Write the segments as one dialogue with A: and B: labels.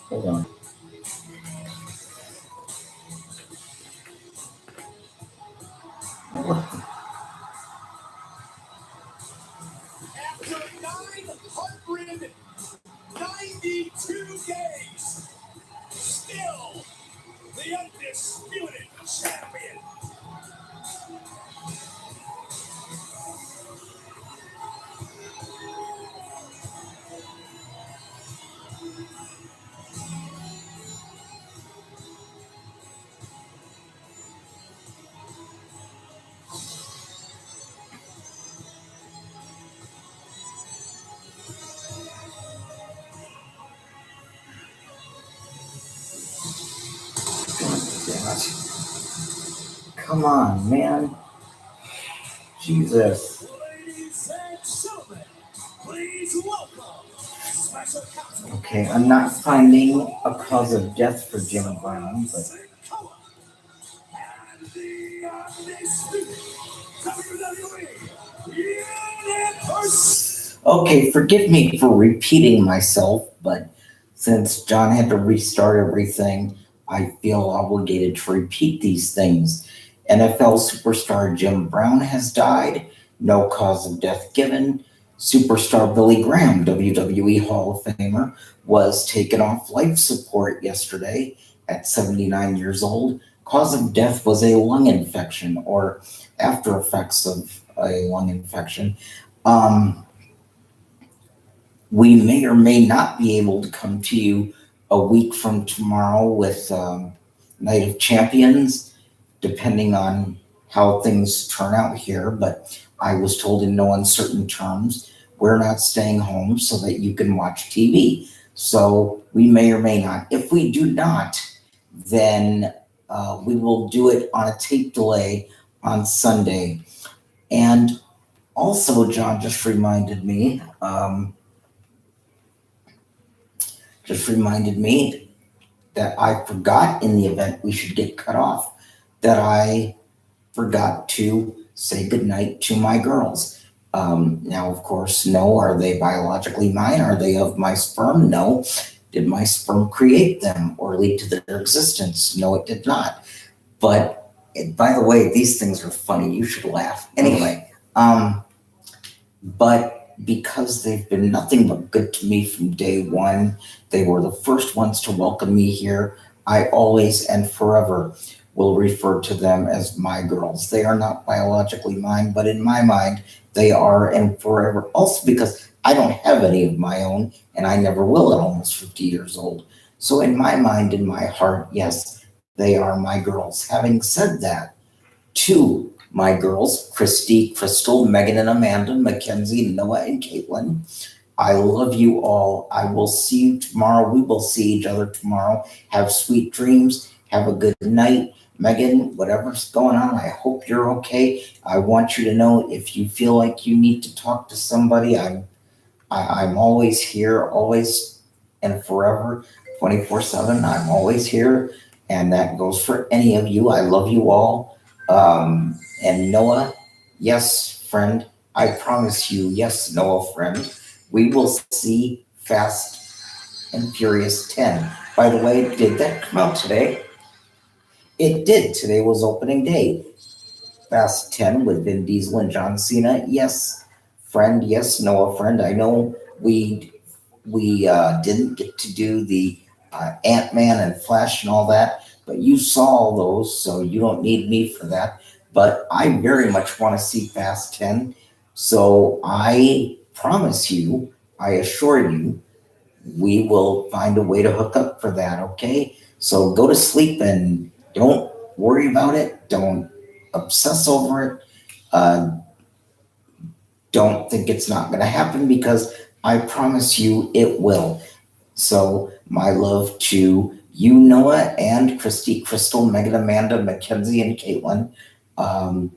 A: Hold on.
B: After 992 days, still the undisputed champion.
A: Come on, man. Jesus.
B: Ladies and gentlemen, please welcome Special Counsel.
A: Okay, I'm not finding a cause of death for Jim Brown, but
B: And the undisputed WWE Universe.
A: okay, forgive me for repeating myself, but since John had to restart everything, I feel obligated to repeat these things. NFL superstar Jim Brown has died, no cause of death given. Superstar Billy Graham, WWE Hall of Famer, was taken off life support yesterday at 79 years old. Cause of death was a lung infection or after effects of a lung infection. Um, we may or may not be able to come to you a week from tomorrow with Night of Champions, depending on how things turn out here. But I was told in no uncertain terms, we're not staying home so that you can watch TV. So we may or may not. If we do not, then we will do it on a tape delay on Sunday. And also, John just reminded me that I forgot in the event we should get cut off, that I forgot to say goodnight to my girls. Now, of course, no. Are they biologically mine? Are they of my sperm? No. Did my sperm create them or lead to their existence? No, it did not. But by the way, these things are funny. You should laugh. Anyway, but because they've been nothing but good to me from day one, they were the first ones to welcome me here. I always and forever will refer to them as my girls. They are not biologically mine, but in my mind, they are and forever. Also, because I don't have any of my own, and I never will at almost 50 years old. So, in my mind, in my heart, yes, they are my girls. Having said that, two my girls, Christy, Crystal, Megan and Amanda, Mackenzie, Noah and Caitlin. I love you all. I will see you tomorrow. We will see each other tomorrow. Have sweet dreams. Have a good night. Megan, whatever's going on, I hope you're okay. I want you to know if you feel like you need to talk to somebody, I'm always here, always and forever, 24/7. I'm always here, and that goes for any of you. I love you all. And Noah, yes, friend, I promise you, yes, Noah, friend, we will see Fast and Furious 10. By the way, did that come out today? It did. Today was opening day. Fast 10 with Vin Diesel and John Cena. Yes, friend. Yes, Noah, friend. I know we didn't get to do the Ant Man and Flash and all that, but you saw all those, so you don't need me for that. But I very much want to see Fast 10, so I promise you, I assure you, we will find a way to hook up for that, okay? So go to sleep and don't worry about it. Don't obsess over it. Don't think it's not going to happen because I promise you it will. So, my love to you, Noah, and Christy, Crystal, Megan, Amanda, Mackenzie, and Caitlin. Um,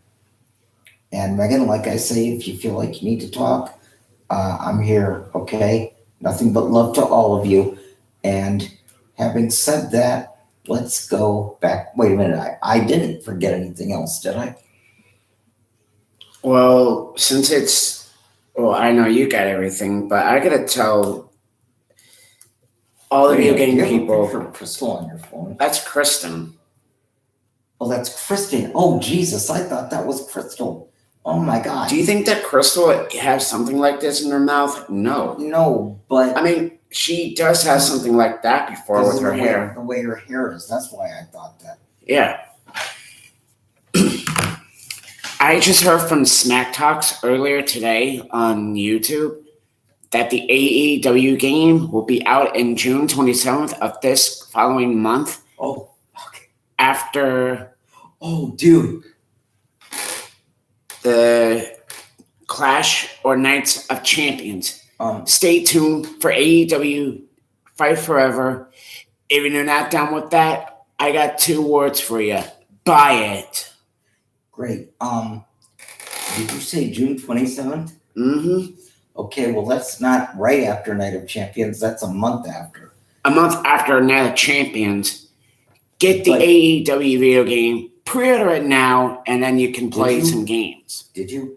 A: and Megan, like I say, if you feel like you need to talk, I'm here, okay? Nothing but love to all of you. And having said that, let's go back. Wait a minute, I didn't forget anything else, did I?
C: Well, I know you got everything, but I gotta tell All the video
A: Wait,
C: game
A: you have a
C: people.
A: picture of Crystal on your phone.
C: That's Kristen.
A: Oh, that's Kristen. Oh, Jesus. I thought that was Crystal. Oh, my God.
C: Do you think that Crystal has something like this in her mouth? No.
A: No, but...
C: I mean, she does have something like that before with her hair.
A: The way her hair is. That's why I thought that.
C: Yeah. I just heard from Smack Talks earlier today on YouTube that the AEW game will be out in June 27th of this following month.
A: Oh, okay.
C: After
A: Oh, dude.
C: the Clash or Nights of Champions.
A: Um,
C: Stay tuned for AEW Fight Forever. If you're not done with that, I got 2 words for you. Buy it.
A: Great. Did you say June 27th?
C: Mm-hmm.
A: Okay, well, that's not right after Night of Champions. That's a month after.
C: A month after Night of Champions. Get the
A: But-
C: AEW video game, pre-order it now, and then you can play
A: Did you?
C: some games.
A: Did you?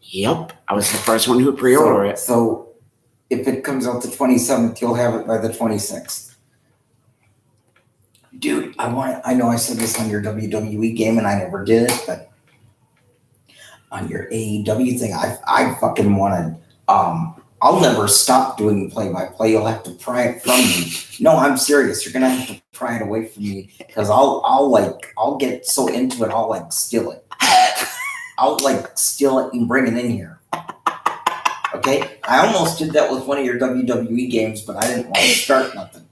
C: Yep, I was the first one who pre-ordered it.
A: So, if it comes out the 27th, you'll have it by the 26th. Dude, I know I said this on your WWE game and I never did it, but on your AEW thing, I fucking wanted, I'll never stop doing play-by-play. You'll have to pry it from me. No, I'm serious. You're gonna have to pry it away from me because I'll get so into it, I'll like steal it. I'll like steal it and bring it in here. Okay? I almost did that with one of your WWE games, but I didn't want to start nothing.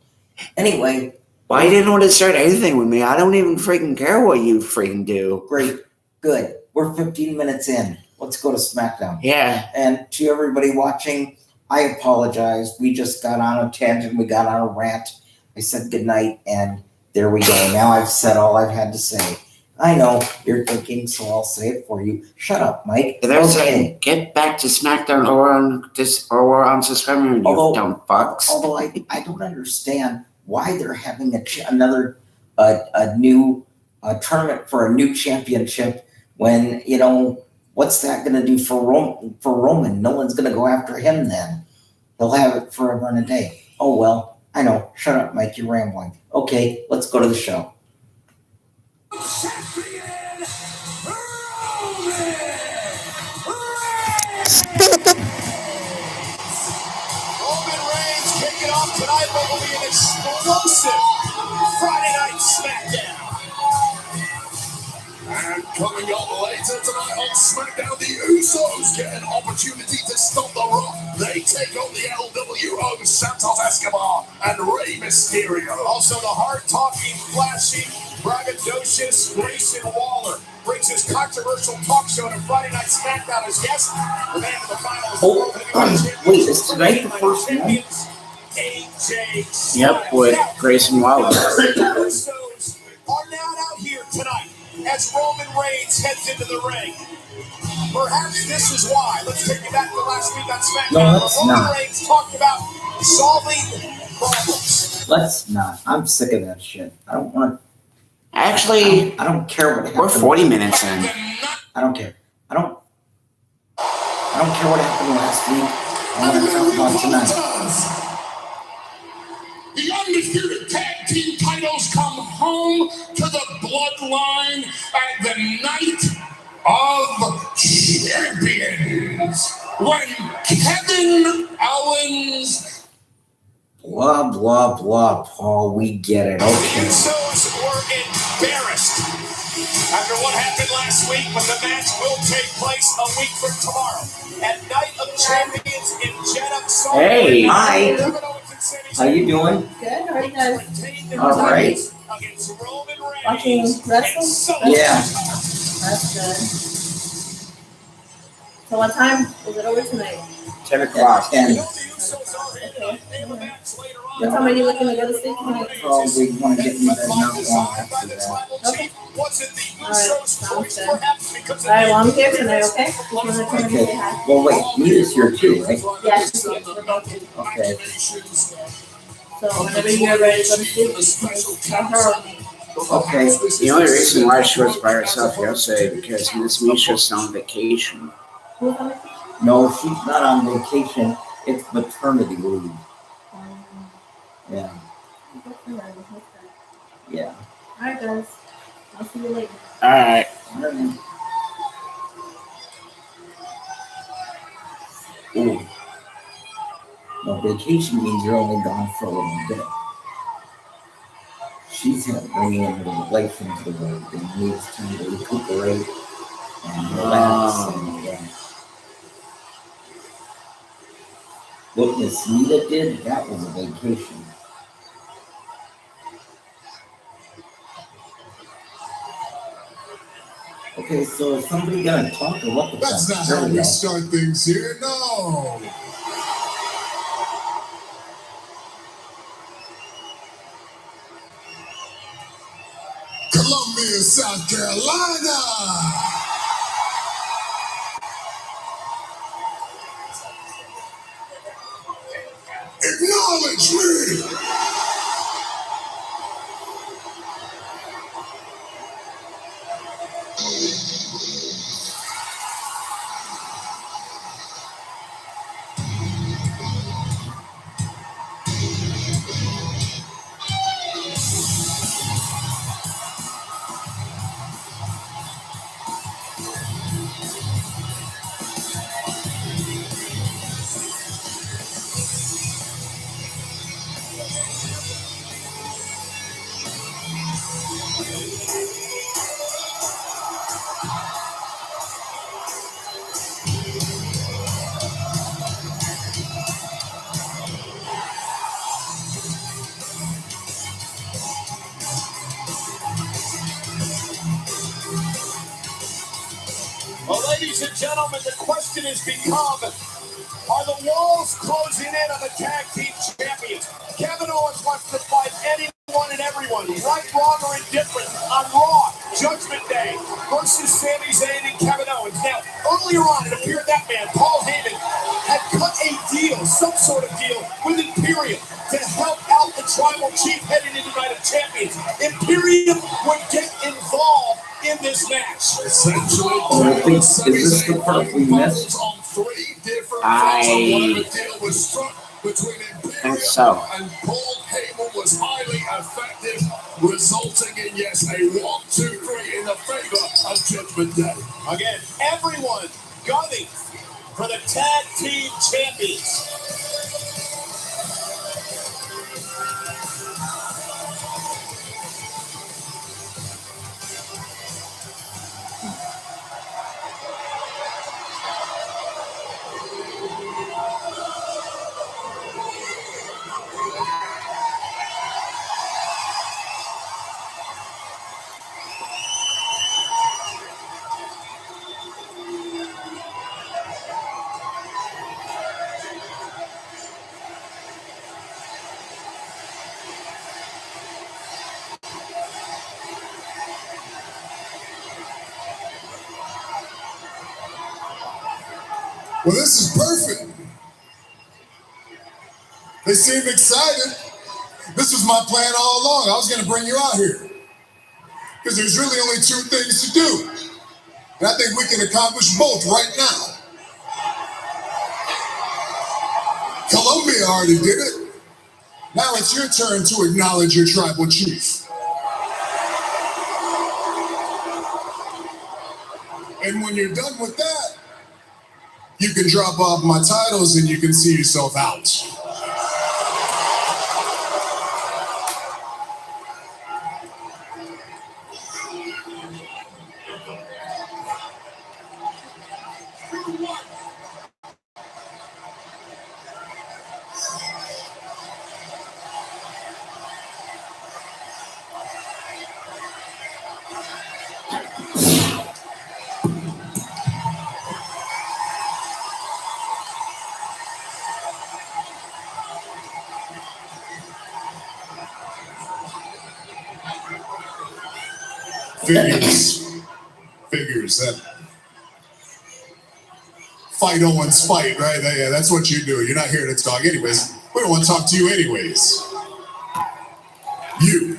A: Anyway,
C: Why you didn't want to start anything with me? I don't even freaking care what you freaking do.
A: great, good. We're 15 minutes in. Let's go to SmackDown.
C: Yeah.
A: And to everybody watching, I apologize. We just got on a tangent. We got on a rant. I said goodnight, and there we go. Now I've said all I've had to say. I know you're thinking, so I'll say it for you. Shut up, Mike.
C: They're
A: Okay.
C: saying, get back to SmackDown or on Subscriber, you
A: Although-
C: dumb fucks.
A: Although I don't understand why they're having another new tournament for a new championship when, you know, what's that going to do for Roman? No one's going to go after him then. He'll have it forever and a day. Oh, well, I know. Shut up, Mike. You're rambling. Okay, let's go to the show.
B: Champion Roman Reigns! Roman Reigns kicking off tonight what will be an explosive Friday Night SmackDown. And coming up later tonight on SmackDown, the Usos get an opportunity to stop The Rock. They take on the LWO, Santos Escobar and Rey Mysterio. Also, the hard-talking, flashy, braggadocious Grayson Waller brings his controversial talk show to Friday Night SmackDown as guest. The man in the finals.
A: Oh, wait, is tonight the first one?
B: AJ Styles.
C: Yep, with
B: Now,
C: Grayson Waller.
B: the Usos are now out here tonight as Roman Reigns heads into the ring. Perhaps this is why. Let's take you back to last week on SmackDown.
A: No,
B: where
A: let's
B: Roman
A: not.
B: Reigns talked about solving problems.
A: Let's not. I'm sick of that shit. I don't want to.
C: Actually,
A: I don't care what happened.
C: we're 40 minutes in.
A: I don't care. I don't care what happened last week. I want to talk about tonight.
B: The undisputed tag team titles come home to the bloodline at the Night of Champions when Kevin Owens
A: Blah, blah, blah, Paul. We get it.
B: the
A: Okay.
B: Usos were embarrassed after what happened last week, but the match will take place a week from tomorrow at Night of Champions in Jeddah. Saudi
C: Hey.
B: Arabia.
A: Hi.
B: Kevin Owens and Sami
A: How you doing?
D: Good, how are you guys?
B: retain their
A: All right.
B: titles against Roman Reigns
D: Watching wrestling?
B: and so
A: Yeah.
D: That's good. So what time is it over tonight?
C: 10 o'clock.
B: You
A: And
B: know the Usos are in a name of match later on.
D: What time are you looking to go to sleep tonight?
A: probably want to get in bed not long after that.
D: Okay.
B: Was it the
D: All right,
B: Usos'
D: sounds
B: choice
D: good.
B: perhaps because of
D: Alright, well I'm
B: the
D: here tonight, okay? Just wanted to come in and say hi.
A: Well, wait. Nita's here too, right?
D: Yeah, she's here. We're both here.
A: Okay.
D: So whenever you're ready to go to sleep, just tell her or me.
A: Okay.
C: The only reason why she was by herself yesterday because Miss Misha's on vacation.
D: Who's on vacation?
A: No, she's not on vacation. It's maternity leave. Yeah.
D: Good for them. That's good.
A: Yeah.
D: All right, guys. I'll see you later.
C: All right.
A: Ooh. No, vacation means you're only gone for a little bit. She's bringing a little life into the world and needs time to recuperate and relax. And, what Miss Nita did, that was a vacation. Okay, so is somebody gonna talk or what the
B: That's
A: fuck?
B: not
A: There
B: how
A: we
B: we
A: go.
B: start things here, no. Columbia, South Carolina. Acknowledge me. Well, ladies and gentlemen, the question has become, are the walls closing in on the tag team champions? Kevin Owens wants to fight anyone and everyone, right, wrong, or indifferent, on Raw, Judgment Day, versus Sami Zayn and Kevin Owens. Now, earlier on, it appeared that man, Paul Heyman, had cut a deal, some sort of deal, with Imperium to help out the Tribal Chief heading into Night of Champions. Imperium would get involved in this match. Essentially,
A: I think, is this the part we missed?
C: I think so.
B: And Paul Heyman was highly effective, resulting in, yes, a 1-2-3 in the favor of Judgment Day. Again, everyone gunning for the tag team champions. Well, this is perfect. They seem excited. This was my plan all along. I was going to bring you out here because there's really only two things to do. And I think we can accomplish both right now. Columbia already did it. Now it's your turn to acknowledge your tribal chief. And when you're done with that, you can drop off my titles and you can see yourself out. Figures that fight Owens fight, right? Yeah, that's what you do. You're not here to talk anyways. We don't want to talk to you anyways. You.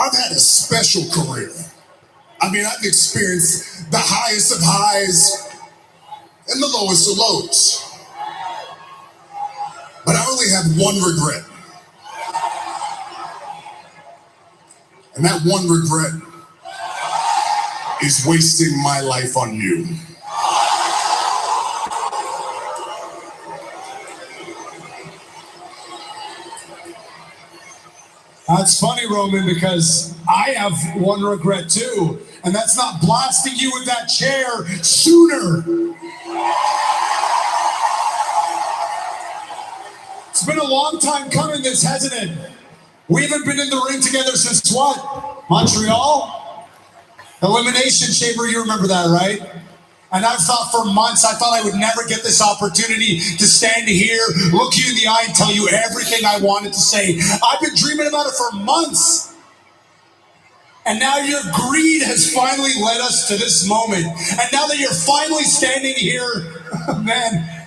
B: I've had a special career. I mean, I've experienced the highest of highs and the lowest of lows. But I only have one regret. And that one regret is wasting my life on you.
E: That's funny, Roman, because I have one regret too, and that's not blasting you with that chair sooner. It's been a long time coming, this, hasn't it? We haven't been in the ring together since what? Montreal? Elimination Chamber, you remember that, right? And I've thought for months, I thought I would never get this opportunity to stand here, look you in the eye, and tell you everything I wanted to say. I've been dreaming about it for months. And now your greed has finally led us to this moment. And now that you're finally standing here, man,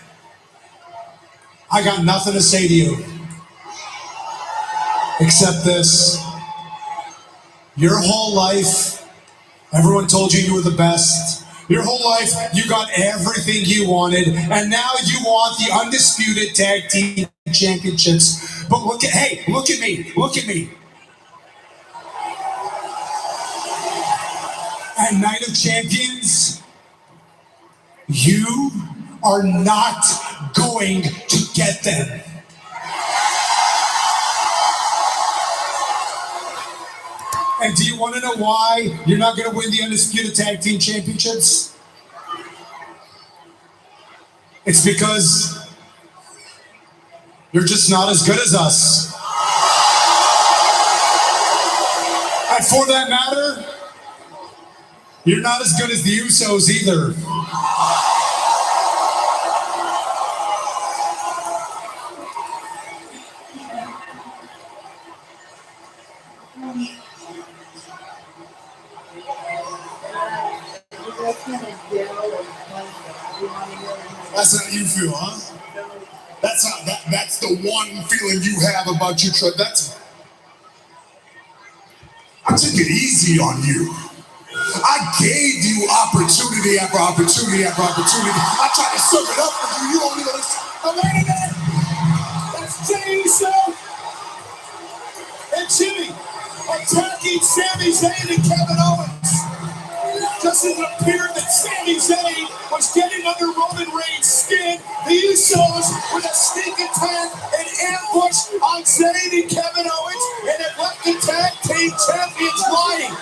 E: I got nothing to say to you. Except this. Your whole life, everyone told you you were the best. Your whole life, you got everything you wanted, and now you want the undisputed tag team championships. But look at me. At Night of Champions, you are not going to get them. And do you want to know why you're not going to win the Undisputed Tag Team Championships? It's because you're just not as good as us. And for that matter, you're not as good as the Usos either.
B: That's how you feel, huh? That's the one feeling you have about you. I took it easy on you. I gave you opportunity after opportunity after opportunity. I tried to serve it up for you. You don't even listen. Oh, wait a minute. That's Jey Uso and Jimmy attacking Sami Zayn and Kevin Owens. Just as it appeared that Sami Zayn was getting under Roman Reigns' skin, the Usos with a sneak attack and ambush on Zayn and Kevin Owens, and it left the tag team champions lying.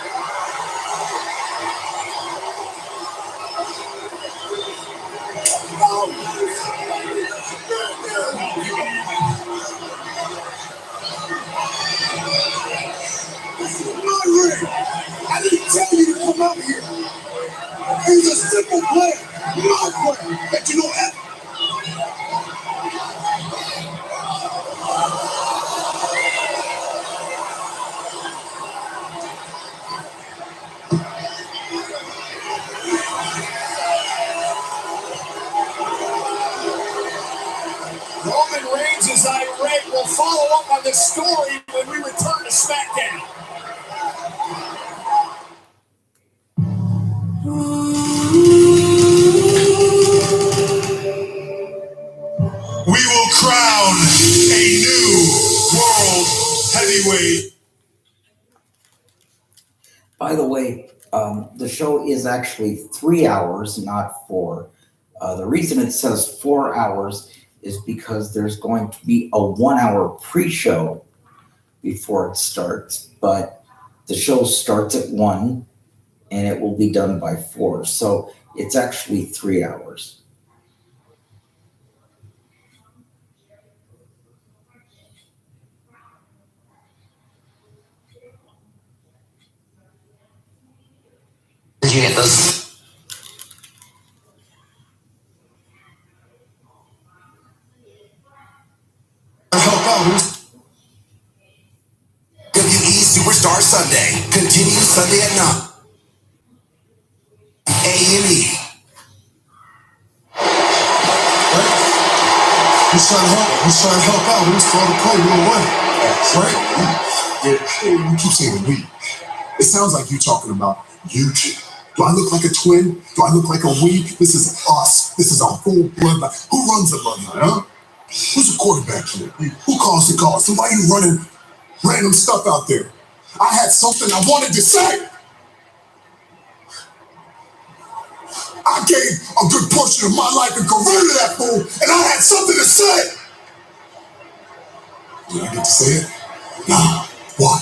B: This is my ring. I didn't tell you to come out here. He's a simple player, my player, that you know ever. Roman Reigns is irate. We'll follow up on this story when we return to SmackDown. We will crown a new world heavyweight.
A: By the way, the show is actually 3 hours, not 4. The reason it says 4 hours is because there's going to be a 1 hour pre-show before it starts, but the show starts at 1 and it will be done by 4. So it's actually 3 hours.
F: Did you get those?
B: WWE Superstar Sunday continues Sunday at 9. A&E. He's trying to help out. He's trying to play real well. Right? Yeah, you keep saying we. It sounds like you talking about you two. Do I look like a twin? Do I look like a we? This is us. This is our full bloodline. Who runs the bloodline, huh? Who's the quarterback here? Who calls the calls? Somebody running random stuff out there. I had something I wanted to say. I gave a good portion of my life and career to that fool, and I had something to say. Did I get to say it? Nah. Why?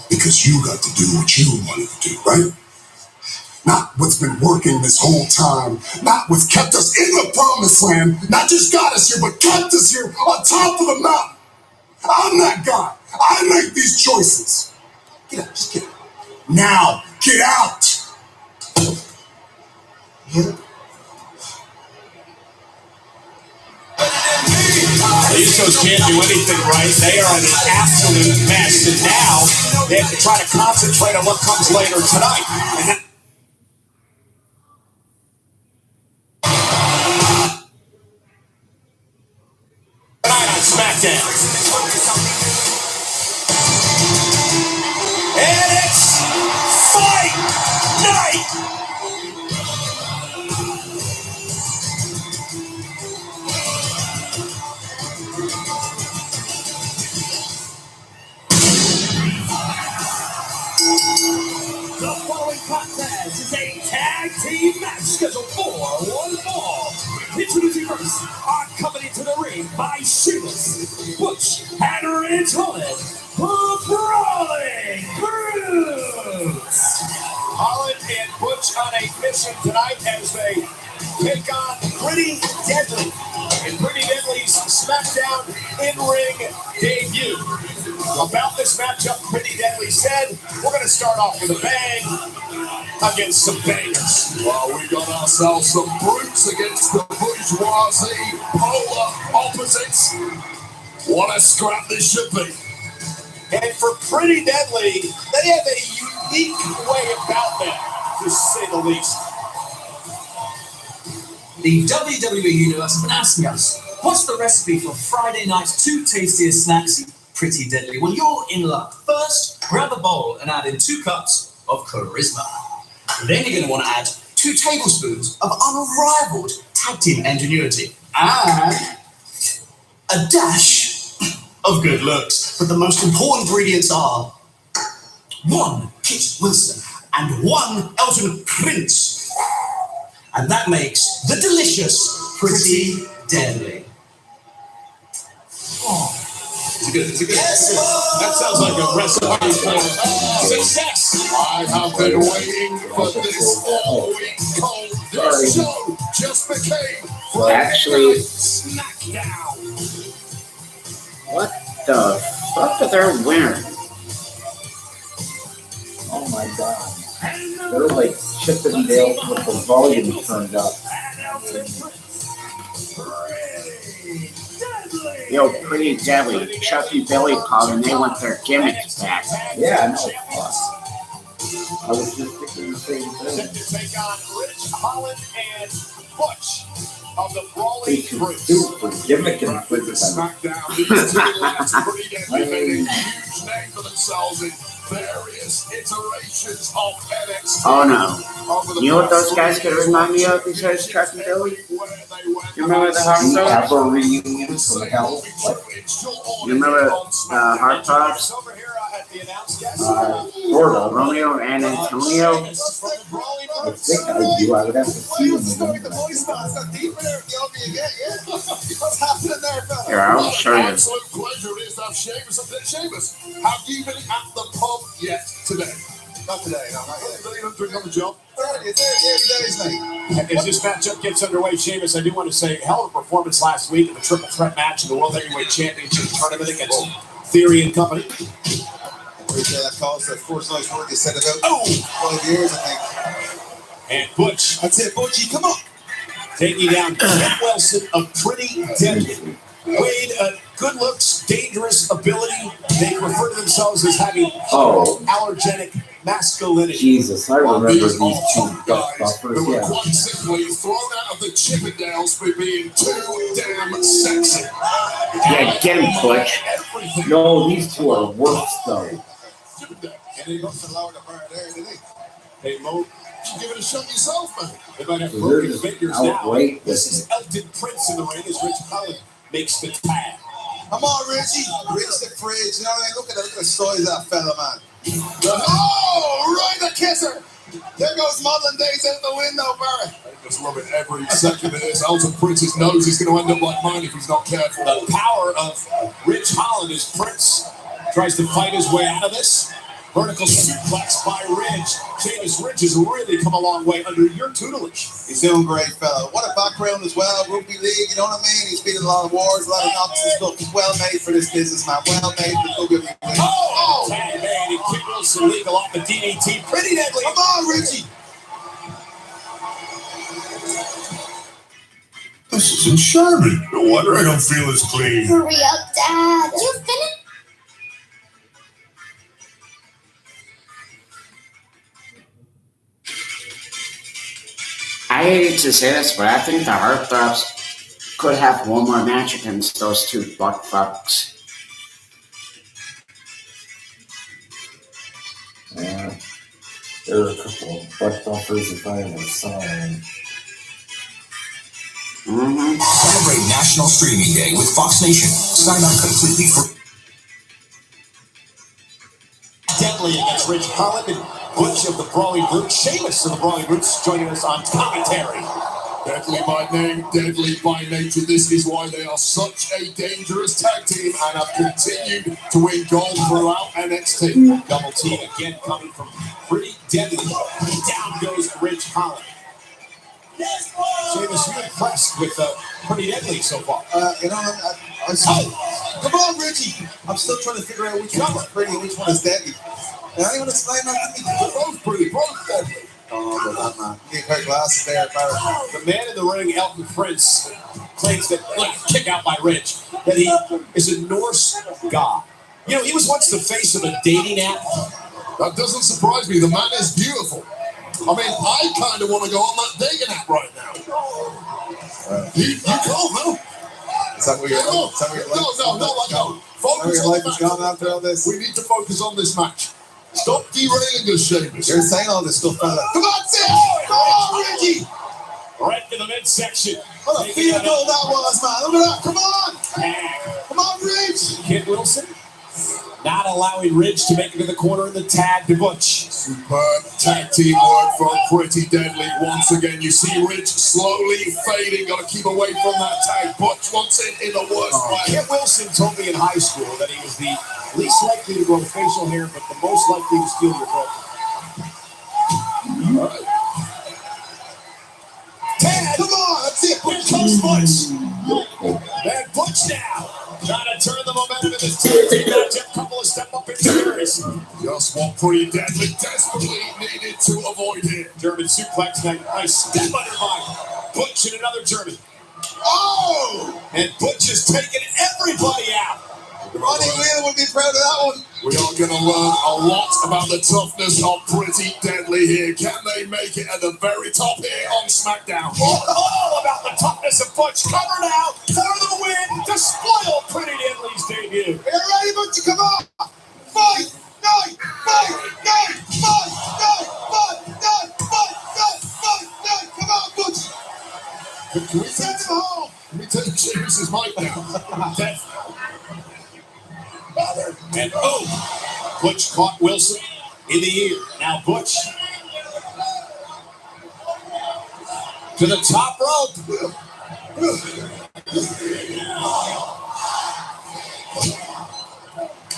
B: Because you got to do what you wanted to do, right? Not what's been working this whole time. Not what's kept us in the promised land. Not just got us here, but kept us here on top of the mountain. I'm that guy. I make these choices. Get out. Just get out. Now, get out. Yeah.
G: The Usos can't do anything right. They are in an absolute mess. And now they have to try to concentrate on what comes later tonight. And that tonight on SmackDown. And it's Fight Night! The following contest is a tag team match scheduled for one fall. Introducing first, accompanied to the ring by Sheamus, Butch, and Ridge Holland, the Brawling Brutes. Holland and Butch on a mission tonight as they take on Pretty Deadly in Pretty Deadly's SmackDown in-ring debut. About this matchup, Pretty Deadly said, we're going to start off with a bang against some bangers.
B: Well, we got ourselves some brutes against the bourgeoisie, polar opposites. What a scrap this should be.
G: And for Pretty Deadly, they have a unique way about them, to say the least.
H: The WWE Universe have been asking us, what's the recipe for Friday night's two tastiest snacks, Pretty Deadly? Well, you're in luck. First, grab a bowl and add in 2 cups of charisma. Then you're going to want to add 2 tablespoons of unrivaled tag team ingenuity and a dash of good looks. But the most important ingredients are 1 Kit Wilson and 1 Elton Prince. And that makes the delicious Pretty Deadly.
G: Oh. It's a good. That sounds like a recipe for success.
B: I have been waiting for this all week. Cold. This show just became
C: Actually,
B: SmackDown.
C: what the fuck are they wearing?
A: Oh my god. They're like Chip and Dale with the volume turned up.
C: Yo, Pretty Deadly, Chucky Billy Paul, and they want their gimmicks back.
A: Yeah, I know. I was just thinking the same
G: Set
A: thing.
G: to take on Ridge Holland and Butch of the
A: They
G: Brawling
A: should
G: Brutes.
A: do for gimmick and for the
B: SmackDown. These two lads Pretty Deadly made a huge name for themselves in various iterations of NXT.
C: Oh no.
B: Over the
C: You know what
B: past
C: those guys could remind me of besides Chucky Billy?
B: Where they went.
C: You remember the Hard
A: We
C: Pops?
A: have a reunion from hell. Like,
C: You remember Hard Pops?
G: Over here at the announce desk.
A: sort of.
C: Romeo and Antonio?
A: I think I do. I would have to see them again.
B: What's happening there, fella?
C: Here, I'll show you.
B: Absolute pleasure it is to have Sheamus up there. Sheamus, have you been at the pub yet today? Not today, no, not yet. You don't drink on the job?
G: As this matchup gets underway, Sheamus, I do want to say, hell of a performance last week in the triple threat match in the World Heavyweight Championship tournament against Theory and Company.
I: Appreciate that call. So, Force Noise Work has said about 5 years, I think.
G: And Butch
I: That's it, Butchie, come on.
G: taking down Kit Wilson of Pretty Deadly. Wade, good looks, dangerous ability. They refer to themselves as having
A: Oh.
G: allergenic masculinity.
A: Jesus, I remember these two
B: Guys who
A: buffers.
B: were
A: Yeah.
B: quite simply thrown out of the Chippendales for being too damn sexy.
C: Yeah, get him, Butch.
B: Everything.
A: No, these two are worse though.
B: Chippendales.
I: And he must have lowered the bar there, didn't he?
B: Hey, Mo, you give it a shot yourself, man.
G: They might have
A: They're
G: broken
A: just
G: fingers now.
A: outright.
G: This is Elton Prince in the ring as Rich Holland makes the tag.
I: Come on, Richie. Reach the fridge. You know what I mean? Look at the size of that fella, man.
B: Oh, right, the kisser.
I: There goes Modern Days out the window, Barry.
B: I just love it every second of this. Elton Prince's nose is going to end up like mine if he's not careful.
G: The power of Rich Holland as Prince tries to fight his way out of this. Vertical suplex by Ridge. Sheamus Ridge has really come a long way under your tutelage.
I: He's doing great, fella. What a background as well. Rugby league, you know what I mean? He's been in a lot of wars, a lot of knocks and stuff. He's well made for this business, man. Well made for WWE.
G: Oh! Tag made and Kid Wilson legal off the DDT. Pretty deadly.
I: Come on, Richie.
B: This isn't Sherman. No wonder I don't feel as clean.
J: Hurry up, Dad. You finished?
C: I hate to say this, but I think the Heartthrobs could have one more match against those two butt fucks.
A: Yeah. There are a couple of butt buffers if I ever saw them.
H: Celebrate National Streaming Day with Fox Nation. Sign up completely free.
G: Deadly against Rich Holland and Butch of the Brawling Brutes. Sheamus of the Brawling Brutes joining us on commentary.
B: Deadly by name, deadly by nature. This is why they are such a dangerous tag team and have continued to win gold throughout NXT.
G: Double team again coming from Pretty Deadly. Down goes Rich Holland. Sheamus, you impressed with Pretty Deadly so far?
I: You know, come on, Richie. I'm still trying to figure out which one is pretty and which one is deadly. Anyone explain that to me?
B: They're both pretty, both deadly.
I: Oh, but that man. You got glasses there, Barry.
G: The man in the ring, Elton Prince, claims that, look, kick out by Rich, that he is a Norse god. You know, he was once the face of a dating app.
B: That doesn't surprise me. The man is beautiful. I mean, I kind of want to go on that dating app right now. You can't, no?
I: Is that what your life?
B: No.
I: Focus
B: Your
I: on
B: life
I: the
B: is
I: match.
B: gone after all this. We need to focus on this match. Stop derailing us, Sheamus.
I: You're saying all this stuff, fella.
B: Come on, Sid! Come on, Reggie!
G: Right to the midsection.
I: What a field goal that was, man. Look at that. Come on. Come on, Ridge.
G: Kid Wilson not allowing Ridge to make it to the corner in the tag to Butch.
B: Superb tag team work from Pretty Deadly. Once again, you see Ridge slowly fading. Got to keep away from that tag. Butch wants it in the worst way.
G: Kid Wilson told me in high school that he was the least likely to grow facial hair, but the most likely to steal your book.
B: All right.
G: Tag! Come on, that's it. Here comes Butch. And Butch now. Trying to turn the momentum of this team matchup. Couple of step up interference.
B: Just what Pretty Deadly desperately needed to avoid here.
G: German suplex. Nice step under by Butch and another German.
B: Oh!
G: And Butch is taking everybody out.
I: Ronnie Wheeler would be proud of that one.
B: We are going to learn a lot about the toughness of Pretty Deadly here. Can they make it at the very top here on SmackDown?
G: All about the toughness of Butch. Cover now for the win to spoil Pretty Deadly's debut.
I: Are you ready, Butch? Come on. Fight! Come on, Butch.
B: Can we take him home? Can we take Sheamus' mic now?
G: And oh, Butch caught Wilson in the ear. Now Butch to the top rope.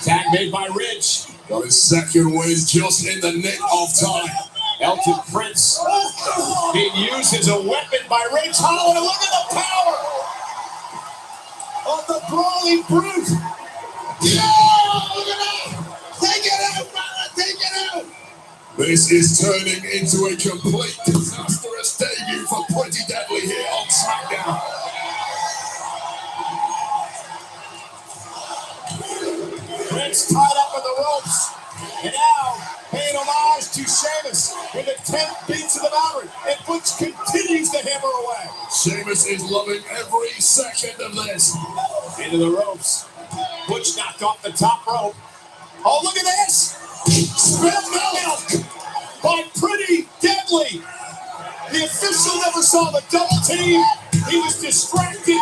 G: Tag made by Ridge.
B: Got his second win just in the nick of time.
G: Elton Prince being used as a weapon by Ridge Holland. And look at the power of the Brawling Brute.
B: Yeah, look at that! Take it out, brother! Take it out! This is turning into a complete disastrous debut for Pretty Deadly here on SmackDown.
G: Prince tied up with the ropes. And now paying homage to Sheamus with the 10th beats of the Bowery. And Butch continues to hammer away.
B: Sheamus is loving every second of this.
G: Into the ropes. Butch knocked off the top rope. Oh, look at this!
E: Spilled milk by Pretty Deadly. The official never saw the double team. He was distracted.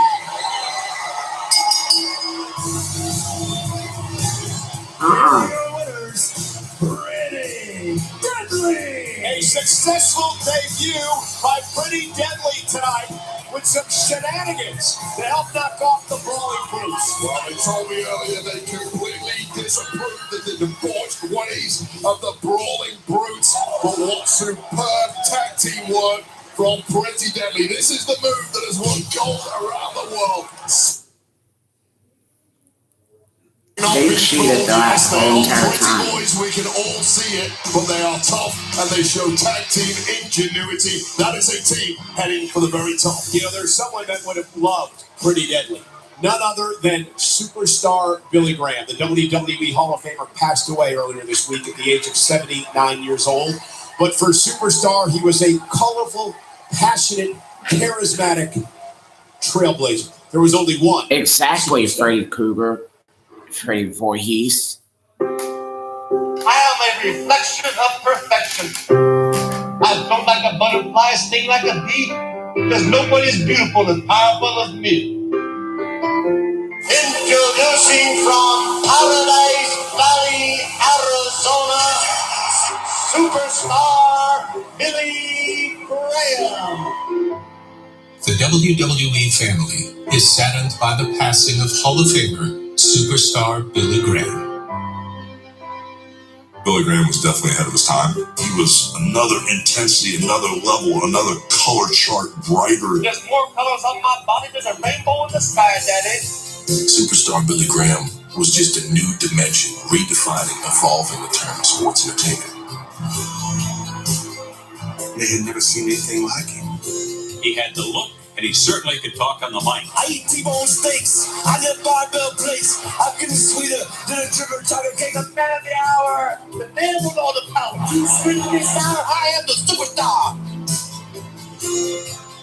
E: Your winners, Pretty Deadly. A successful debut by Pretty Deadly tonight with some shenanigans to help knock off the Brawling Brutes.
B: Well, they told me earlier they completely disapproved of the debauched ways of the Brawling Brutes. But what superb tag team work from Pretty Deadly. This is the move that has won gold around the world.
C: They cheated the last whole entire time.
B: Boys, we can all see it, but they are tough and they show tag team ingenuity. That is a team heading for the very top.
E: You know, there's someone that would have loved Pretty Deadly. None other than superstar Billy Graham. The WWE Hall of Famer passed away earlier this week at the age of 79 years old. But for Superstar, he was a colorful, passionate, charismatic trailblazer. There was only one.
C: Exactly, Freddy Krueger. Freddy Voorhees.
K: I am a reflection of perfection. I don't like a butterfly, sting like a bee, because nobody is beautiful and powerful as me. Introducing from Paradise Valley, Arizona, Superstar Billy Graham.
L: The WWE family is saddened by the passing of Hall of Famer Superstar Billy Graham.
B: Billy Graham was definitely ahead of his time. He was another intensity, another level, another color chart brighter.
K: There's more colors on my body than a rainbow in the sky, Daddy.
B: Superstar Billy Graham was just a new dimension, redefining, evolving the term sports entertainment. They had never seen anything like him.
M: He had the look, and he certainly could talk on the mic.
G: I eat T-bone steaks. I live barbell plates. I'm getting sweeter than a triple chocolate cake. The man of the hour. The man with all the power. You sweet and sour. I am the superstar.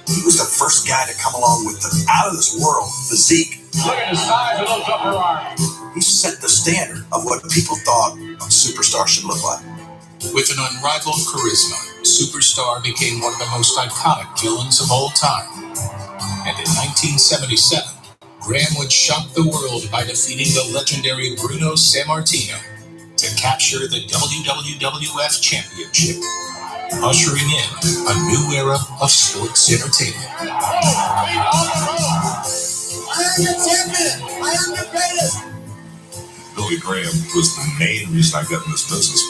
B: He was the first guy to come along with the out-of-this-world physique.
K: Look at the size of those upper arms.
B: He set the standard of what people thought a superstar should look like.
L: With an unrivaled charisma, Superstar became one of the most iconic villains of all time. And in 1977, Graham would shock the world by defeating the legendary Bruno Sammartino to capture the WWF Championship, ushering in a new era of sports entertainment.
G: I am the champion. I am the greatest.
B: Billy Graham was the main reason I got in this business.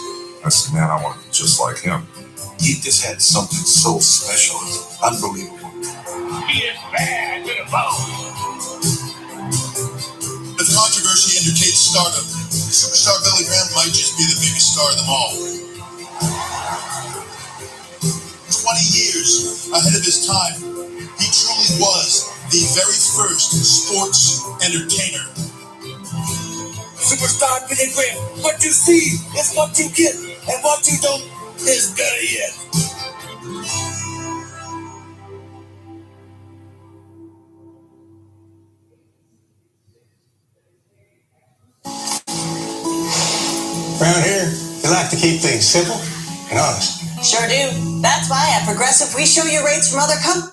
B: I said, man, I want to be just like him. He just had something so special. It's unbelievable.
G: He is bad to the bone.
B: The controversy indicates stardom. Superstar Billy Graham might just be the biggest star of them all. 20 years ahead of his time, he truly was the very first sports entertainer.
G: Superstar Billy Graham. What you see is what you get, and what you don't is better yet.
E: Around here, they like to keep things simple and honest.
N: Sure do. That's why at Progressive we show you rates from other companies.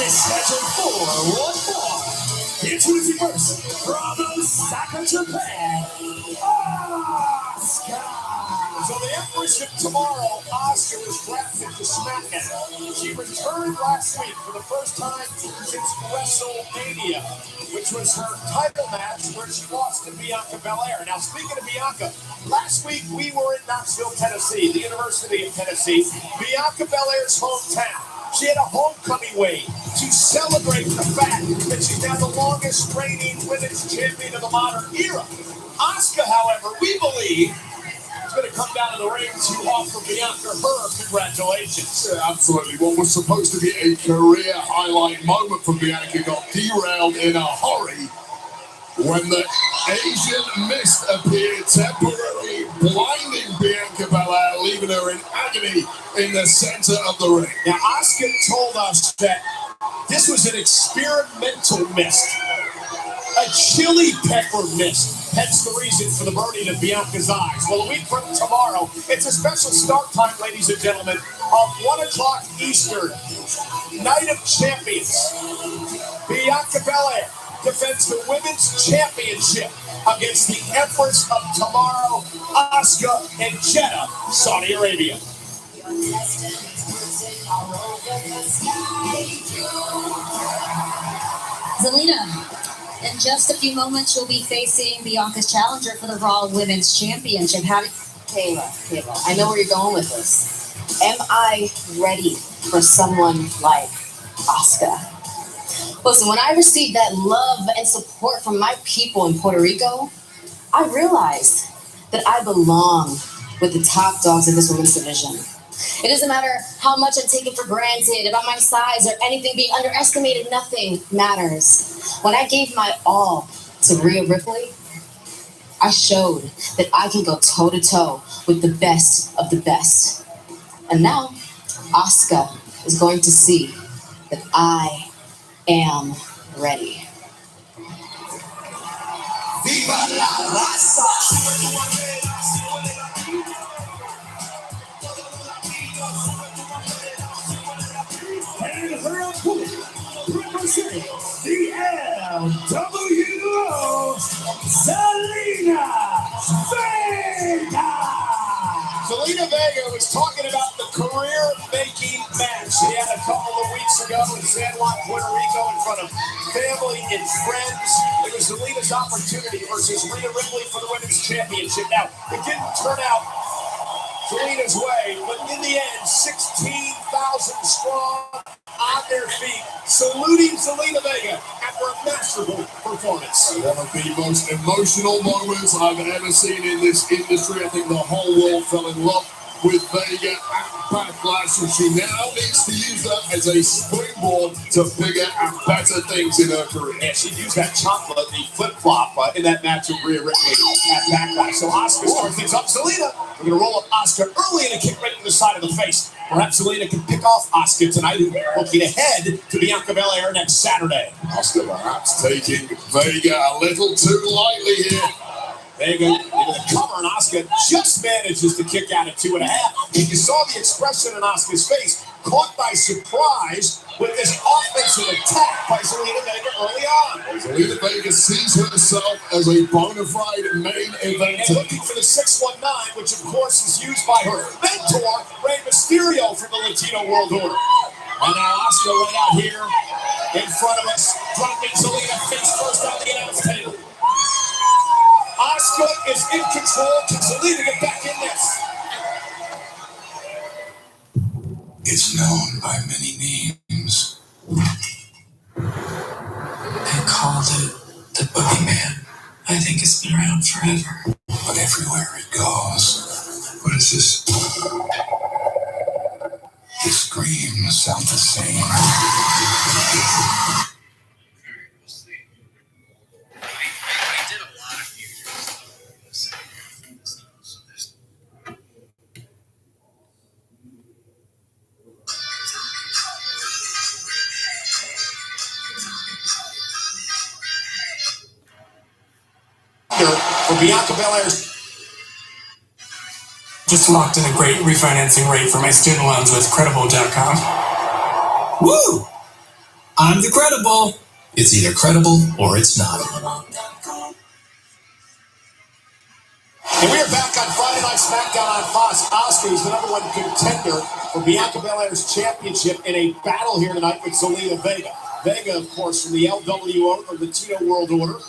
G: Scheduled for one more. Introducing first from Osaka, Japan, Asuka.
E: So the Empress of Tomorrow, Asuka, was drafted to SmackDown. She returned last week for the first time since WrestleMania, which was her title match where she lost to Bianca Belair. Now, speaking of Bianca, last week we were in Knoxville, Tennessee, the University of Tennessee, Bianca Belair's hometown. She had a homecoming wave
G: to celebrate the fact that she's now the longest reigning women's champion of the modern era. Asuka, however, we believe is going to come down to the ring to offer Bianca her congratulations.
B: Yeah, absolutely. What was supposed to be a career highlight moment for Bianca got derailed in a hurry when the Asian mist appeared, temporarily blinding Bianca Belair, leaving her in agony in the center of the ring.
G: Now, Asuka told us that this was an experimental mist, a chili pepper mist. Hence the reason for the burning of Bianca's eyes. Well, a week from tomorrow, it's a special start time, ladies and gentlemen, of 1 o'clock Eastern, Night of Champions. Bianca Belair defends the Women's Championship against the Empress of Tomorrow, Asuka, in Jeddah, Saudi Arabia.
O: Zelina, in just a few moments, you'll be facing Bianca's challenger for the Raw Women's Championship.
N: Kayla, I know where you're going with this. Am I ready for someone like Asuka? Listen, when I received that love and support from my people in Puerto Rico, I realized that I belong with the top dogs of this women's division. It doesn't matter how much I'm taken for granted about my size or anything being underestimated, nothing matters. When I gave my all to Rhea Ripley, I showed that I can go toe-to-toe with the best of the best. And now, Asuka is going to see that I am ready.
G: Viva la raza! And her opponent, representing the LWO, Zelina Vega! Zelina Vega was talking about the career-making match she had a couple of weeks ago in San Juan, Puerto Rico, in front of family and friends. It was Zelina's opportunity versus Rhea Ripley for the Women's Championship. Now, it didn't turn out Zelina's way, but in the end, 16,000 strong on their feet, saluting Zelina Vega after a masterful performance.
B: One of the most emotional moments I've ever seen in this industry. I think the whole world fell in love with Vega at Backlash, and she now needs to use that as a springboard to bigger and better things in her career.
G: And she used that chocolate, the flip-flop, in that match with Rhea Ripley at Backlash. So Asuka starts things up. Zelina, we're going to roll up Asuka early and a kick right to the side of the face. Perhaps Zelina can pick off Asuka tonight, looking ahead to Bianca Belair next Saturday.
B: Asuka perhaps taking Vega a little too lightly here.
G: Vega into the cover, and Asuka just manages to kick out at 2.5. And you saw the expression in Asuka's face, caught by surprise with this offensive attack by Zelina Vega early on.
B: Zelina Vega sees herself as a bona fide main event.
G: And looking for the 619, which of course is used by her mentor, Rey Mysterio, from the Latino World Order. And now Asuka right out here in front of us, dropping Zelina face first on the announce table. Asuka is in control. Can Zelina get back in this?
L: It's known by many names. They called it the Boogeyman. I think it's been around forever. But everywhere it goes, what is this? The screams sound the same.
G: For Bianca Belair's.
P: Just locked in a great refinancing rate for my student loans with Credible.com. Woo! I'm the Credible.
L: It's either credible or it's not.
G: And we are back on Friday Night SmackDown on Fox. Asuka is the #1 contender for Bianca Belair's championship in a battle here tonight with Zelina Vega. Vega, of course, from the LWO, the Latino World Order.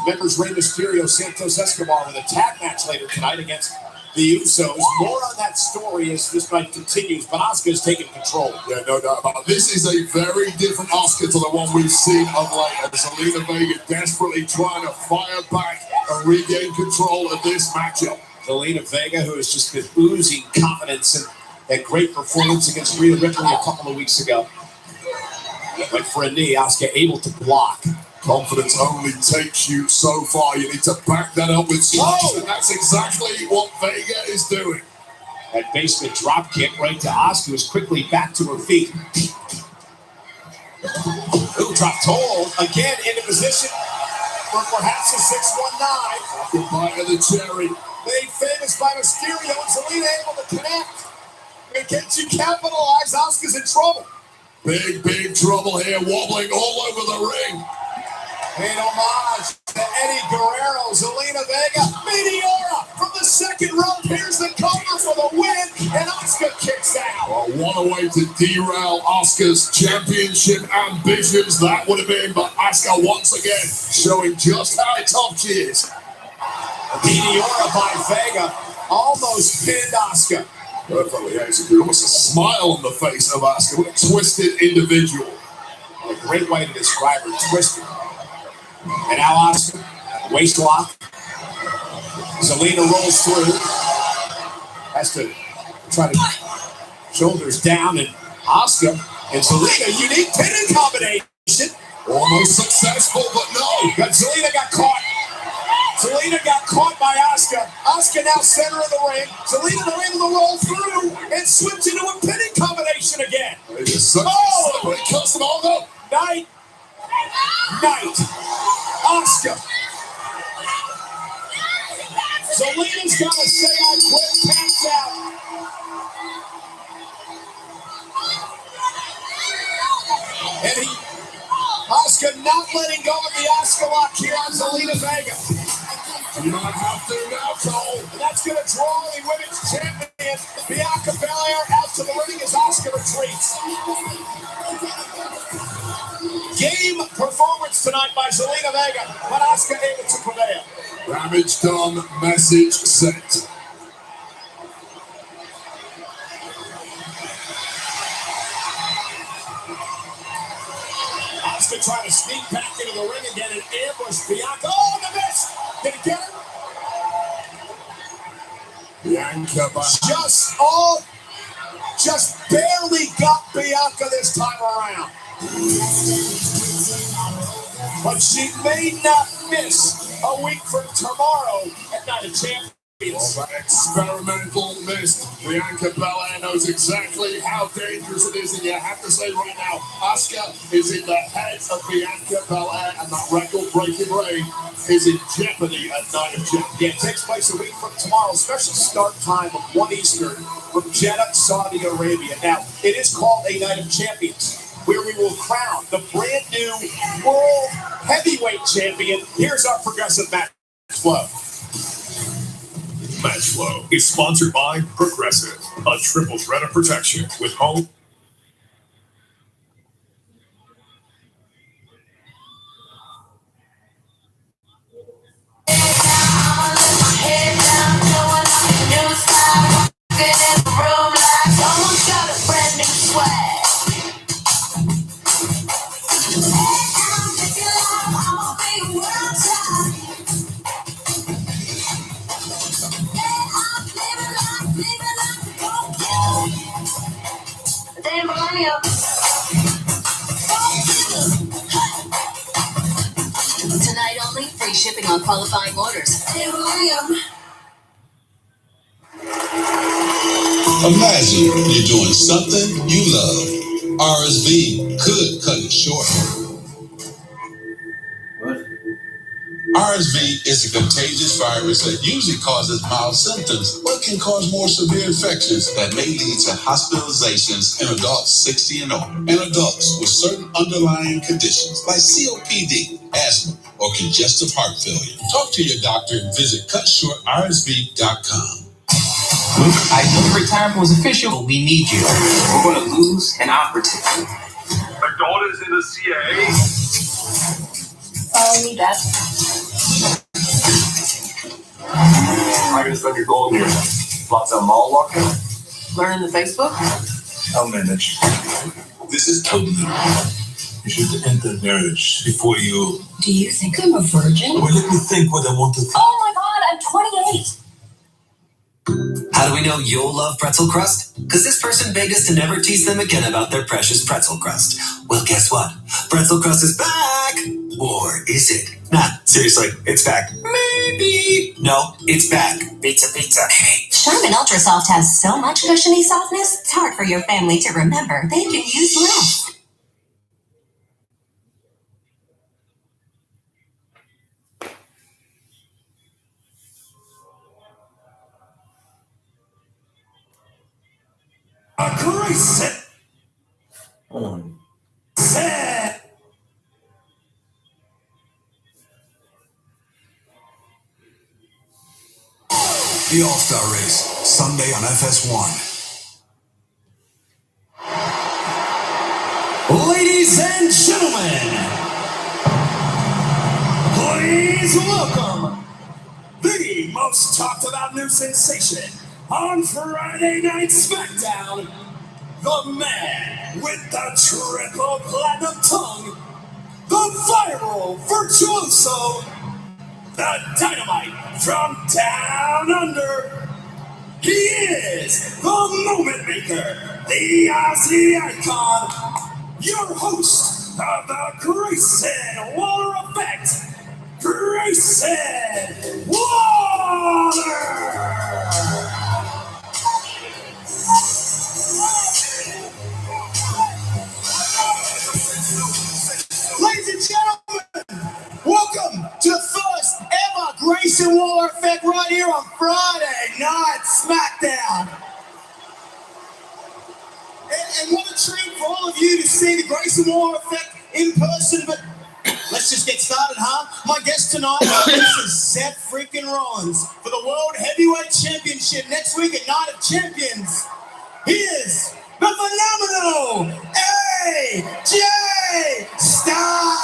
G: Members Rey Mysterio, Santos Escobar with a tag match later tonight against the Usos. More on that story as this night continues, but Asuka's taking control.
B: Yeah, no doubt about it. This is a very different Asuka to the one we've seen of late. And Zelina Vega desperately trying to fire back and regain control of this matchup.
G: Zelina Vega, who has just been oozing confidence and that great performance against Rhea Ripley a couple of weeks ago. Went for a knee, Asuka able to block.
B: Confidence only takes you so far. You need to back that up with strikes, and that's exactly what Vega is doing.
G: That basement drop kick right to Asuka, who's quickly back to her feet. Ooh, drop toe again into position for perhaps a 619.
B: Goodbye to the cherry.
G: Made famous by Mysterio, and Zelina able to connect. And can't you capitalize? Asuka's in trouble.
B: Big trouble here, wobbling all over the ring.
G: An homage to Eddie Guerrero, Zelina Vega, Meteora from the second rope. Here's the cover for the win, and Asuka kicks out.
B: Well, what a way to derail Asuka's championship ambitions that would have been, but Asuka once again showing just how tough she is.
G: Meteora by Vega almost pinned Asuka.
B: Perfectly executed. Almost a smile on the face of Asuka. What a twisted individual.
G: A great way to describe her, twisted. And now Asuka, waist lock. Zelina rolls through. Has to try to shoulders down, and Asuka and Zelina, unique pinning combination.
B: Almost successful, but no.
G: But Zelina got caught. Zelina got caught by Asuka. Asuka now center of the ring. Zelina able to roll through and switch into a pinning combination again.
B: Oh! It cuts them all up.
G: Night. Asuka. Zelina's got to say I quit, taps out. And Asuka not letting go of the Asuka lock here on Zelina Vega.
B: You might have to now, Cole.
G: And that's going to draw the women's champion, Bianca Belair, out to the ring as Asuka retreats. Game performance tonight by Zelina Vega, but Asuka able to prevail.
B: Damage done, message sent.
G: Asuka trying to sneak back into the ring again and ambush Bianca. Oh, the miss! Did he get her?
B: Bianca
G: just barely got Bianca this time around. But she may not miss a week from tomorrow at Night of Champions.
B: Well, that experimental missed. Bianca Belair knows exactly how dangerous it is, and you have to say right now, Asuka is in the head of Bianca Belair, and that record-breaking reign is in jeopardy at Night of Champions.
G: Yeah, it takes place a week from tomorrow, special start time of 1 Eastern from Jeddah, Saudi Arabia. Now, it is called a Night of Champions, where we will crown the brand new World Heavyweight Champion. Here's our progressive match flow.
Q: Match Flow is sponsored by Progressive, a triple threat of protection with home.
O: Tonight only, free shipping on qualifying orders.
R: Imagine you're doing something you love. RSV could cut it short. RSV is a contagious virus that usually causes mild symptoms, but can cause more severe infections that may lead to hospitalizations in adults 60 and older, and adults with certain underlying conditions like COPD, asthma, or congestive heart failure. Talk to your doctor and visit cutshortrsv.com.
H: I know retirement was official. We need you. We're going to lose an operative.
Q: My daughter's in the CIA.
D: Oh, need that.
Q: I just let you go here.
H: Plaza Mall worker.
N: Learning the Facebook?
Q: I'll manage. This is totally wrong. You should enter marriage before you.
O: Do you think I'm a virgin?
Q: Well, let me think what I want to think.
O: Oh my god, I'm 28.
H: How do we know you'll love pretzel crust? Because this person begged us to never tease them again about their precious pretzel crust. Well, guess what? Pretzel crust is back! Or is it? Nah, seriously, it's back. Maybe. No, it's back. Pizza, baby.
O: Charmin Ultra Soft has so much cushiony softness, it's hard for your family to remember. They can use less.
G: Grace
A: On.
G: said.
Q: The All-Star Race, Sunday on FS1.
G: Ladies and gentlemen, please welcome the most talked about new sensation on Friday Night SmackDown, the man with the triple platinum tongue, the viral virtuoso, the dynamite from down under. He is the moment maker, the Aussie icon, your host of the Grayson Waller Effect, Grayson Waller!
E: Ladies and gentlemen, welcome to the first ever Grayson Waller Effect right here on Friday Night SmackDown. And what a treat for all of you to see the Grayson Waller Effect in person, but let's just get started, huh? My guest tonight is Seth freaking Rollins for the World Heavyweight Championship next week at Night of Champions. He is the phenomenal AJ Styles!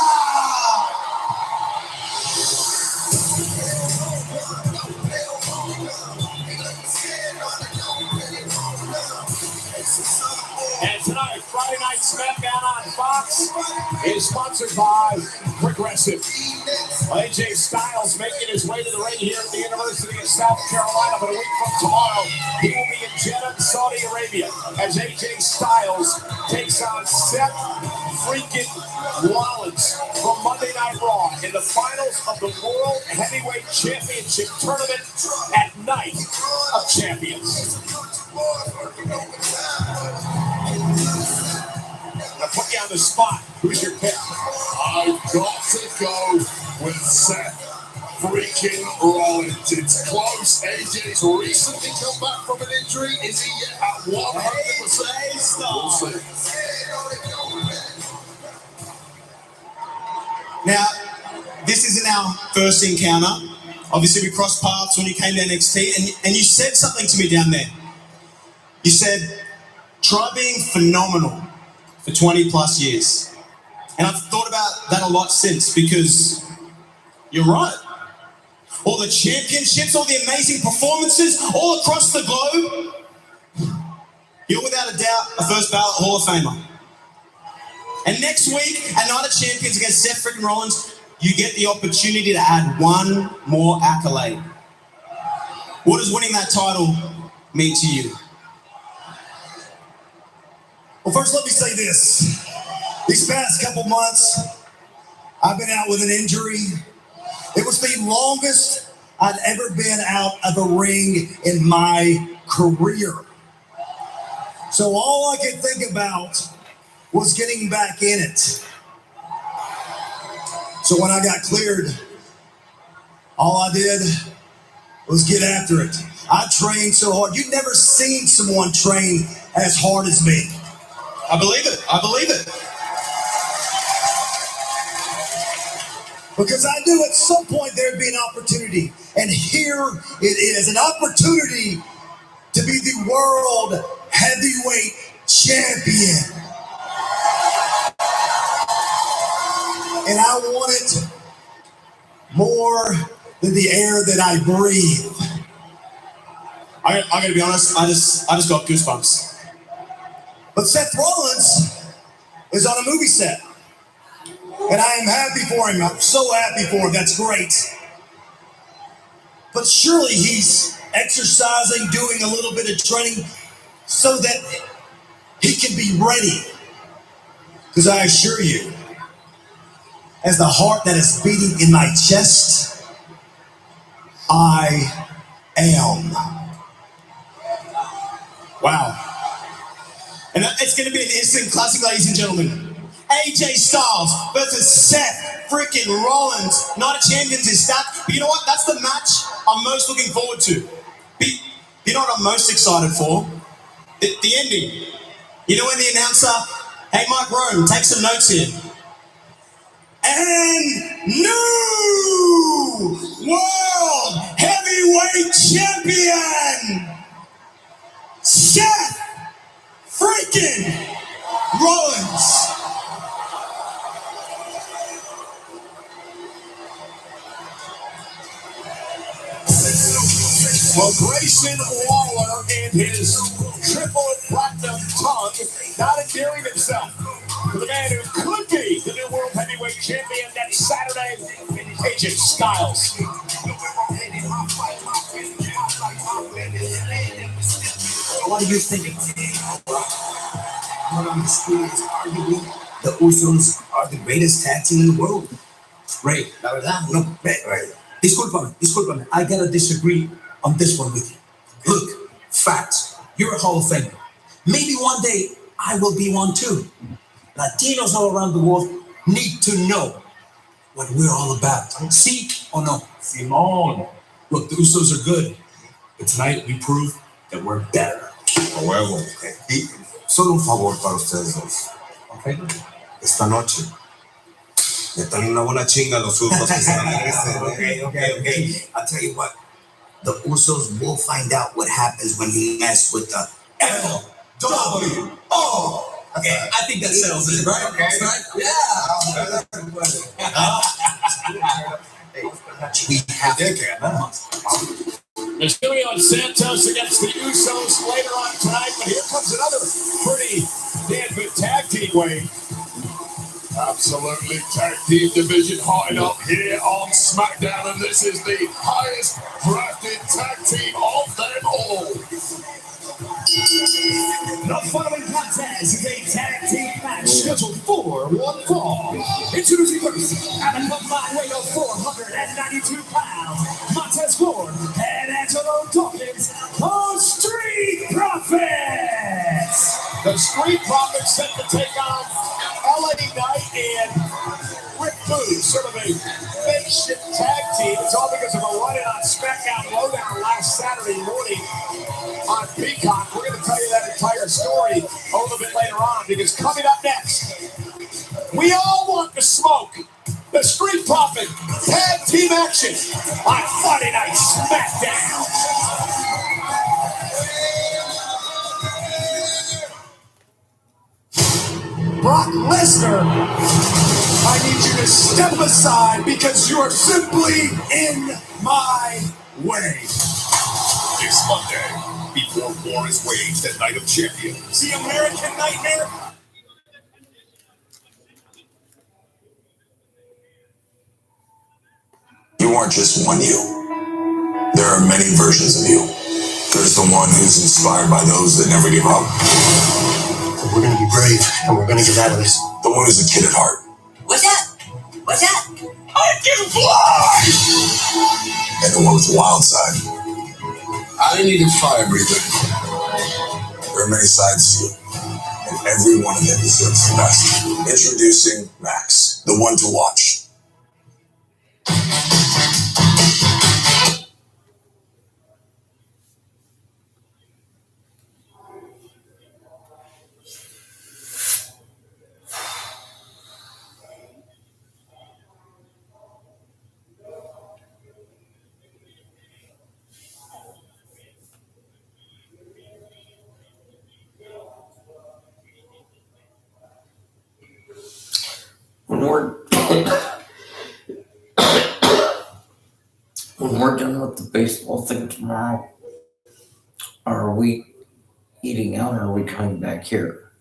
G: And tonight, Friday Night SmackDown on Fox is sponsored by Progressive. AJ Styles making his way to the ring here at the University of South Carolina, but a week from tomorrow, he will be in Jeddah, Saudi Arabia, as AJ Styles takes on Seth freaking Rollins from Monday Night Raw in the finals of the World Heavyweight Championship Tournament at Night of Champions. I put you on the spot. Who's your pick?
B: I've got to go with Seth freaking Rollins. It's close. AJ's recently come back from an injury. Is he yet at 100%? We'll see.
E: Now, this isn't our first encounter. Obviously, we crossed paths when you came to NXT, and you said something to me down there. You said, try being phenomenal for 20 plus years. And I've thought about that a lot since, because you're right. All the championships, all the amazing performances all across the globe, you're without a doubt a first ballot Hall of Famer. And next week, at Night of Champions against Seth freaking Rollins, you get the opportunity to add one more accolade. What does winning that title mean to you?
S: Well, first let me say this. These past couple months, I've been out with an injury. It was the longest I'd ever been out of a ring in my career. So all I could think about was getting back in it. So when I got cleared, all I did was get after it. I trained so hard. You've never seen someone train as hard as me.
E: I believe it. I believe it.
S: Because I knew at some point there'd be an opportunity. And here it is, an opportunity to be the World Heavyweight Champion. And I want it more than the air that I breathe. I gotta be honest, I just got goosebumps. But Seth Rollins is on a movie set. And I am happy for him. I'm so happy for him. That's great. But surely he's exercising, doing a little bit of training so that he can be ready. Because I assure you, as the heart that is beating in my chest, I am. Wow. And it's going to be an instant classic, ladies and gentlemen. AJ Styles versus Seth freaking Rollins. Not a Champions is that. But you know what? That's the match I'm most looking forward to. You know what I'm most excited for? The ending. You know when the announcer, hey, Mike Rome, take some notes here. And new World Heavyweight Champion, Seth freaking Rollins.
B: Well, Grayson Waller and his triple platinum tongue not endearing himself to the man who could be the new World Heavyweight Champion next Saturday, AJ Styles.
T: What do you think about it? One of the stories, arguably, the Usos are the greatest tag team in the world. Ray, la verdad, no, Ray. Discúlpame, I gotta disagree on this one with you. Look, facts, you're a Hall of Famer. Maybe one day I will be one too. Latinos all around the world need to know what we're all about. See or no?
G: Simone. Look, the Usos are good, but tonight we prove that we're better.
U: A huevo. Y solo un favor para ustedes dos.
G: Okay.
U: Esta noche le dan una buena chinga a los Usos que se la merecen.
T: Okay. I'll tell you what. The Usos will find out what happens when you mess with the LWO.
H: Okay, I think that settles it, right? Okay. Right? Yeah.
T: We have to.
B: Mysterio and Santos against the Usos later on tonight, but here comes another pretty damn good tag team, Wayne. Absolutely, tag team division hotting up here on SmackDown, and this is the highest drafted tag team of them all.
G: The following contest is a tag team match scheduled for one fall. Introducing first, at a combined weight of 492 pounds, Montez Ford and Angelo Dawkins, the Street Profits.
B: The Street Profits set to take on LA Knight and Rick Boogs, sort of a makeshift tag team. It's all because of a run-in on SmackDown Lowdown last Saturday morning on Peacock. We're going to tell you that entire story a little bit later on, because coming up next, we all want to smoke. The Street Profit tag team action on Friday Night SmackDown.
E: Brock Lesnar, I need you to step aside because you are simply in my way.
B: This Monday, before war is waged at Night of Champions.
E: The American Nightmare.
U: You aren't just one you. There are many versions of you. There's the one who's inspired by those that never give up.
T: We're gonna be brave, and we're gonna get out of this.
U: The one who's a kid at heart.
T: What's that? What's that?
U: I can fly! And the one with the wild side. I need a fire breather. There are many sides to you, and every one of them deserves the best. Introducing Max, the one to watch.
A: When we're done with the baseball thing tomorrow, we eating out or are we coming back here?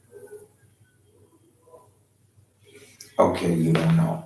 A: Okay, you don't know.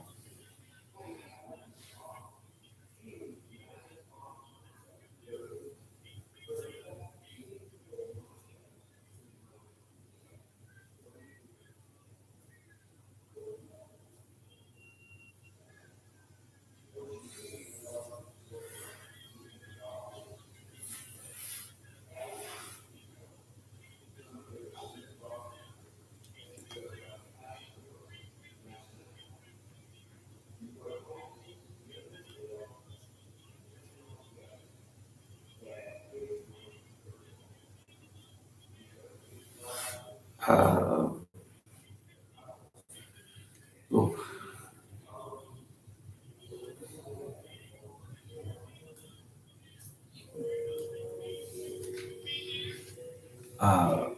A: Oh.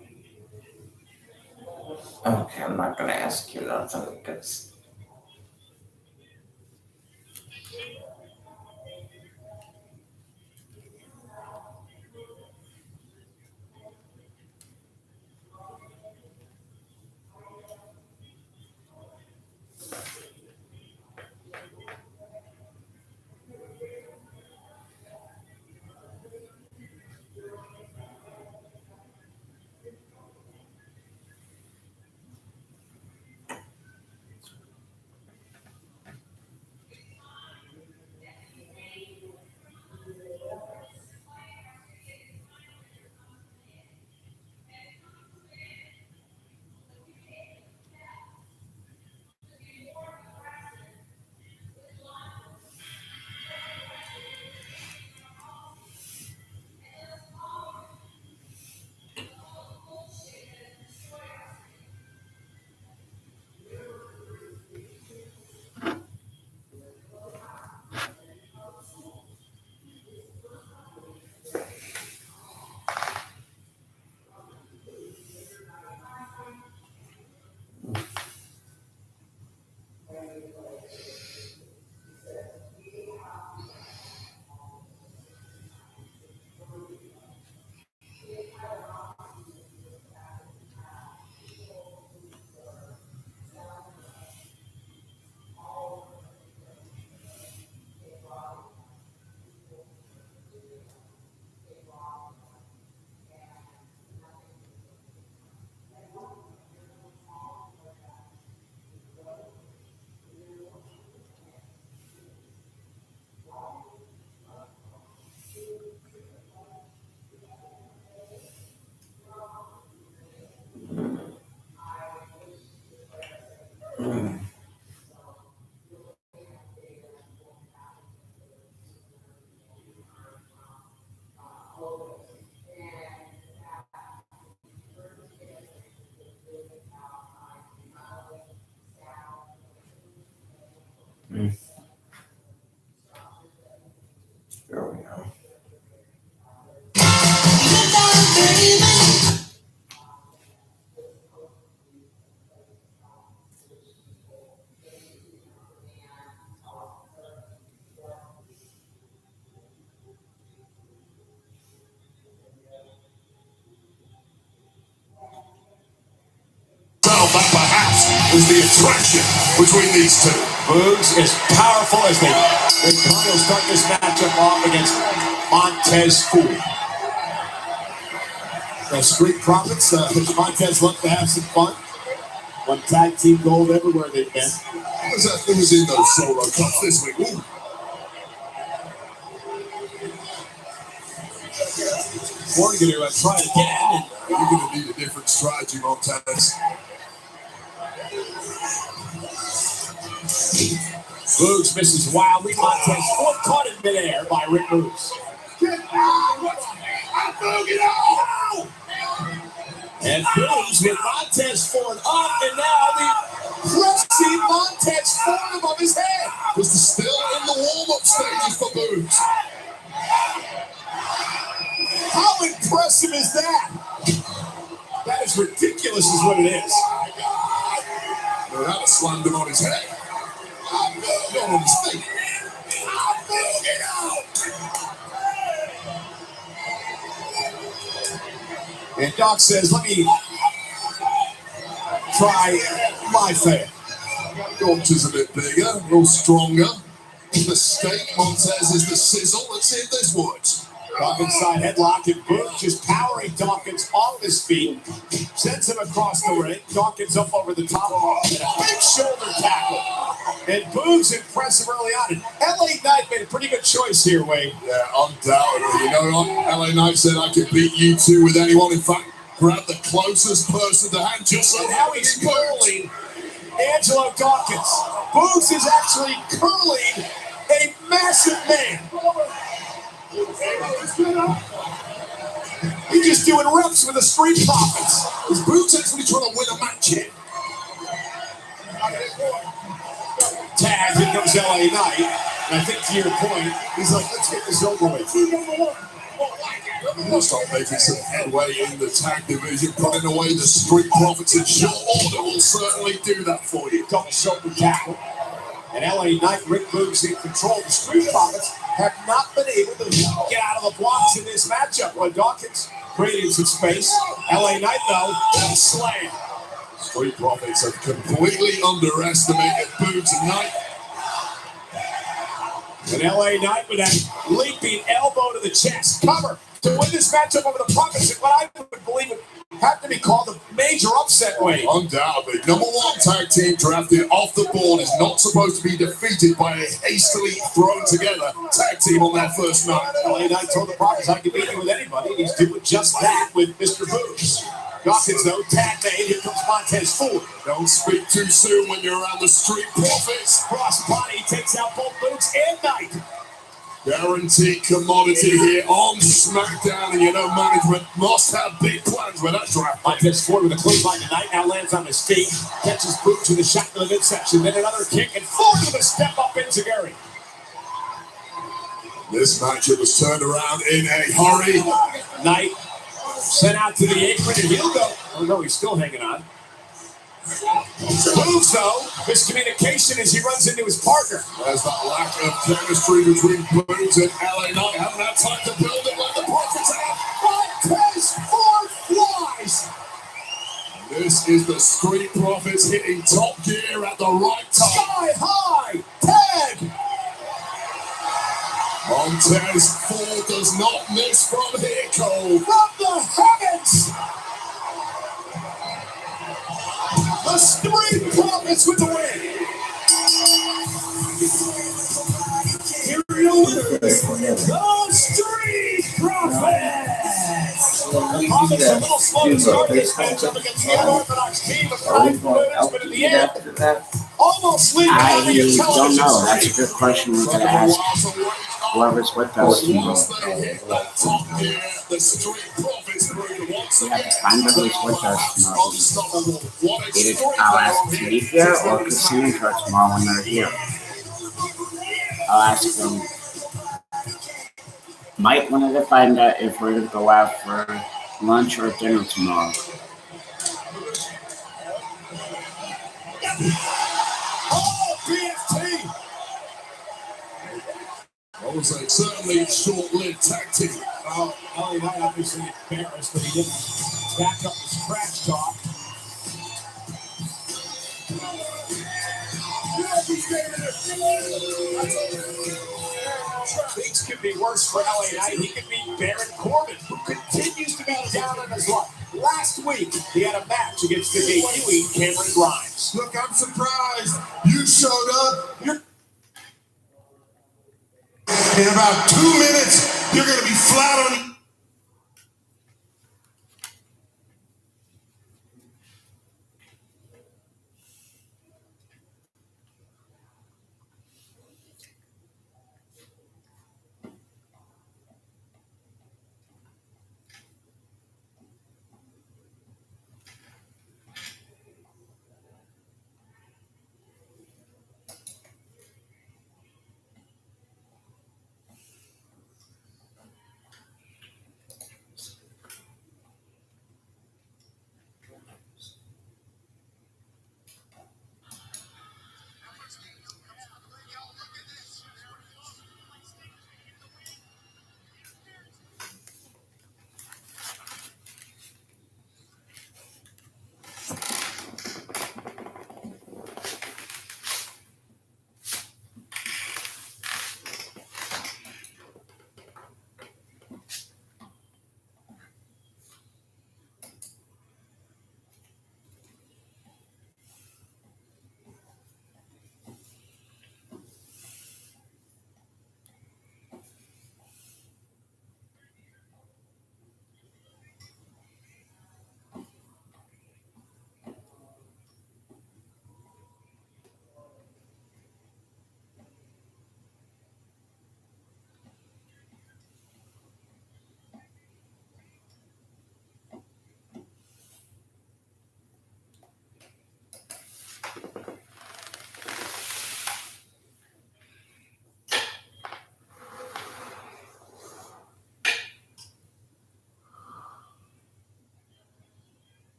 A: Okay, I'm not gonna ask you nothing because there we go.
B: That perhaps is the attraction between these two.
G: Boogs as powerful as they will start this matchup off against Montez Ford. The Street Profits, Montez looked to have some fun. Won tag team gold everywhere they've been.
B: It was in those solo cups this week. Ooh.
G: Morgan to try again.
B: You're going to need a different strategy, Montez.
G: Boogs misses wildly. Montez Ford caught in midair by Rick Boogs.
B: I'm moving on!
G: And Boogs with Montez Ford up, and now the pressing Montez Ford above his head.
B: This is still in the warm-up stages for Boogs.
G: How impressive is that? That is ridiculous is what it is.
B: They had to slammed him on his head. Not on his feet.
G: I'm moving out.
B: And Doc says, let me try my fan. Doctor's a bit bigger, a little stronger. The steak, Montez is the sizzle. Let's see if this works. Dawkins side headlock, and Boogs just powering Dawkins off his feet. Sends him across the ring. Dawkins up over the top. And a big shoulder tackle. And Boogs impressive early on. And LA Knight made a pretty good choice here, Wade. Yeah, undoubtedly. You know what? LA Knight said I could beat you two with anyone. In fact, grab the closest person to hand just so now he's curling Angelo Dawkins. Boogs is actually curling a massive man. He's just doing reps with the Street Profits. Is Boogs actually trying to win a match here? Tag, here comes LA Knight. And I think to your point, he's like, let's get this over with. We'll start making some headway in the tag division, putting away the Street Profits in short order. Will certainly do that for you. Double shoulder tackle. And LA Knight, Rick Boogs in control. The Street Profits have not been able to get out of the blocks in this matchup. When Dawkins created some space. LA Knight, though, slam. Street Profits have completely underestimated Boogs and Knight. And LA Knight with that leaping elbow to the chest. Cover to win this matchup over the Profits. And what I would believe would have to be called a major upset way. Undoubtedly. Number one tag team drafted off the board is not supposed to be defeated by a hastily thrown together tag team on their first night. LA Knight told the Profits I can beat you with anybody. And he's doing just that with Mr. Boogs. Dawkins, though, tag made. Here comes Montez Ford. Don't speak too soon when you're around the Street Profits. Cross body takes out both Boogs and Knight. Guaranteed commodity here on SmackDown, and you know management must have big plans with that draft. Montez Ford with a clothesline tonight, now lands on his feet, catches Boogs with a shot to the midsection, then another kick, and Ford with a step up into Gary. This matchup was turned around in a hurry. Knight sent out to the apron, and he'll go. Oh no, he's still hanging on. Boogs, though, miscommunication as he runs into his partner. There's that lack of chemistry between Boogs and LA Knight. Haven't had time to build it like the Profits have. Montez Ford flies. This is the Street Profits hitting top gear at the right time. Sky high tag. Montez Ford does not miss from here, Cole. From the heavens. The Street Profits with the win. Here are your winners, the Street Profits. Profits a little slow to start this matchup against the unorthodox team of Pride Promotions, but in the end, almost leading
C: I don't know. That's a good question we're going to ask whoever's with us tomorrow. We have to find out who's with us tomorrow. Either I'll ask Felicia or Cassandra tomorrow when they're here. I'll ask them. Mike wanted to find out if we're going to go out for lunch or dinner tomorrow.
B: Oh, BFT! That was a certainly short-lived tag team. LA Knight obviously embarrassed that he didn't back up his trash talk. Things could be worse for LA Knight. He could beat Baron Corbin, who continues to be down on his luck. Last week, he had a match against the debuting Cameron Grimes. Look, I'm surprised you showed up. In about 2 minutes, you're going to be flat on.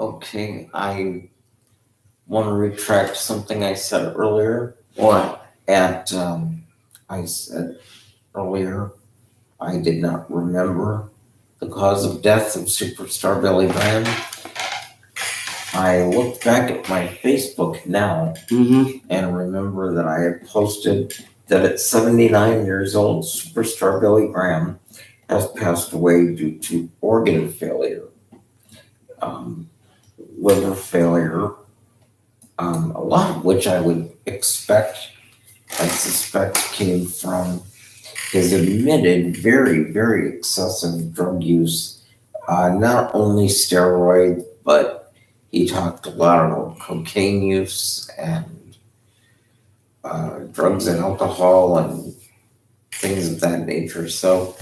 A: Okay, I want to retract something I said earlier.
C: What?
A: I said earlier, I did not remember the cause of death of superstar Billy Graham. I looked back at my Facebook now and remember that I had posted that at 79 years old, superstar Billy Graham has passed away due to organ failure, liver failure, a lot of which I would I suspect came from his admitted very, very excessive drug use, not only steroids, but he talked a lot about cocaine use and drugs and alcohol and things of that nature. So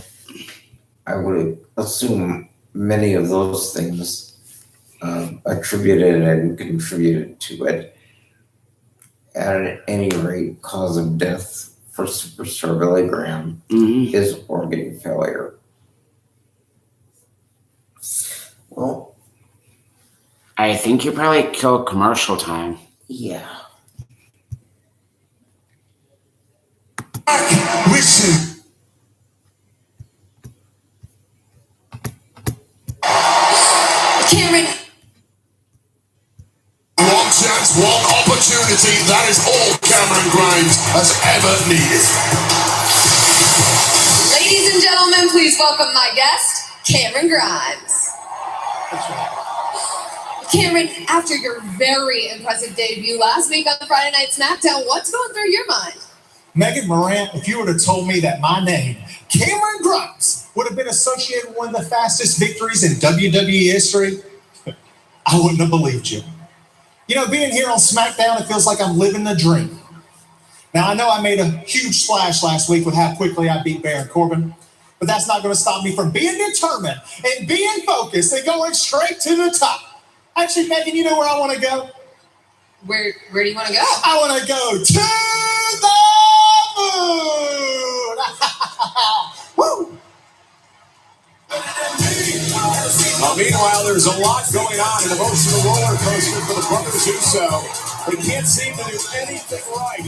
A: I would assume many of those things attributed and contributed to it. At any rate, cause of death for superstar Billy Graham is organ failure. Well,
C: I think you probably killed commercial time.
A: Yeah.
B: Listen.
N: Cameron.
B: One chance, one opportunity. That is all Cameron Grimes has ever needed.
N: Ladies and gentlemen, please welcome my guest, Cameron Grimes. Cameron, after your very impressive debut last week on Friday Night SmackDown, what's going through your mind?
E: Megan Morant, if you would have told me that my name, Cameron Grimes, would have been associated with one of the fastest victories in WWE history, I wouldn't have believed you. You know, being here on SmackDown, it feels like I'm living the dream. Now, I know I made a huge splash last week with how quickly I beat Baron Corbin, but that's not going to stop me from being determined and being focused and going straight to the top. Actually, Megan, you know where I want to go?
N: Where do you want to go?
E: I want to go to the moon. Woo!
G: Meanwhile, there's a lot going on, an emotional roller coaster for the brothers Uso. They can't seem to do anything right.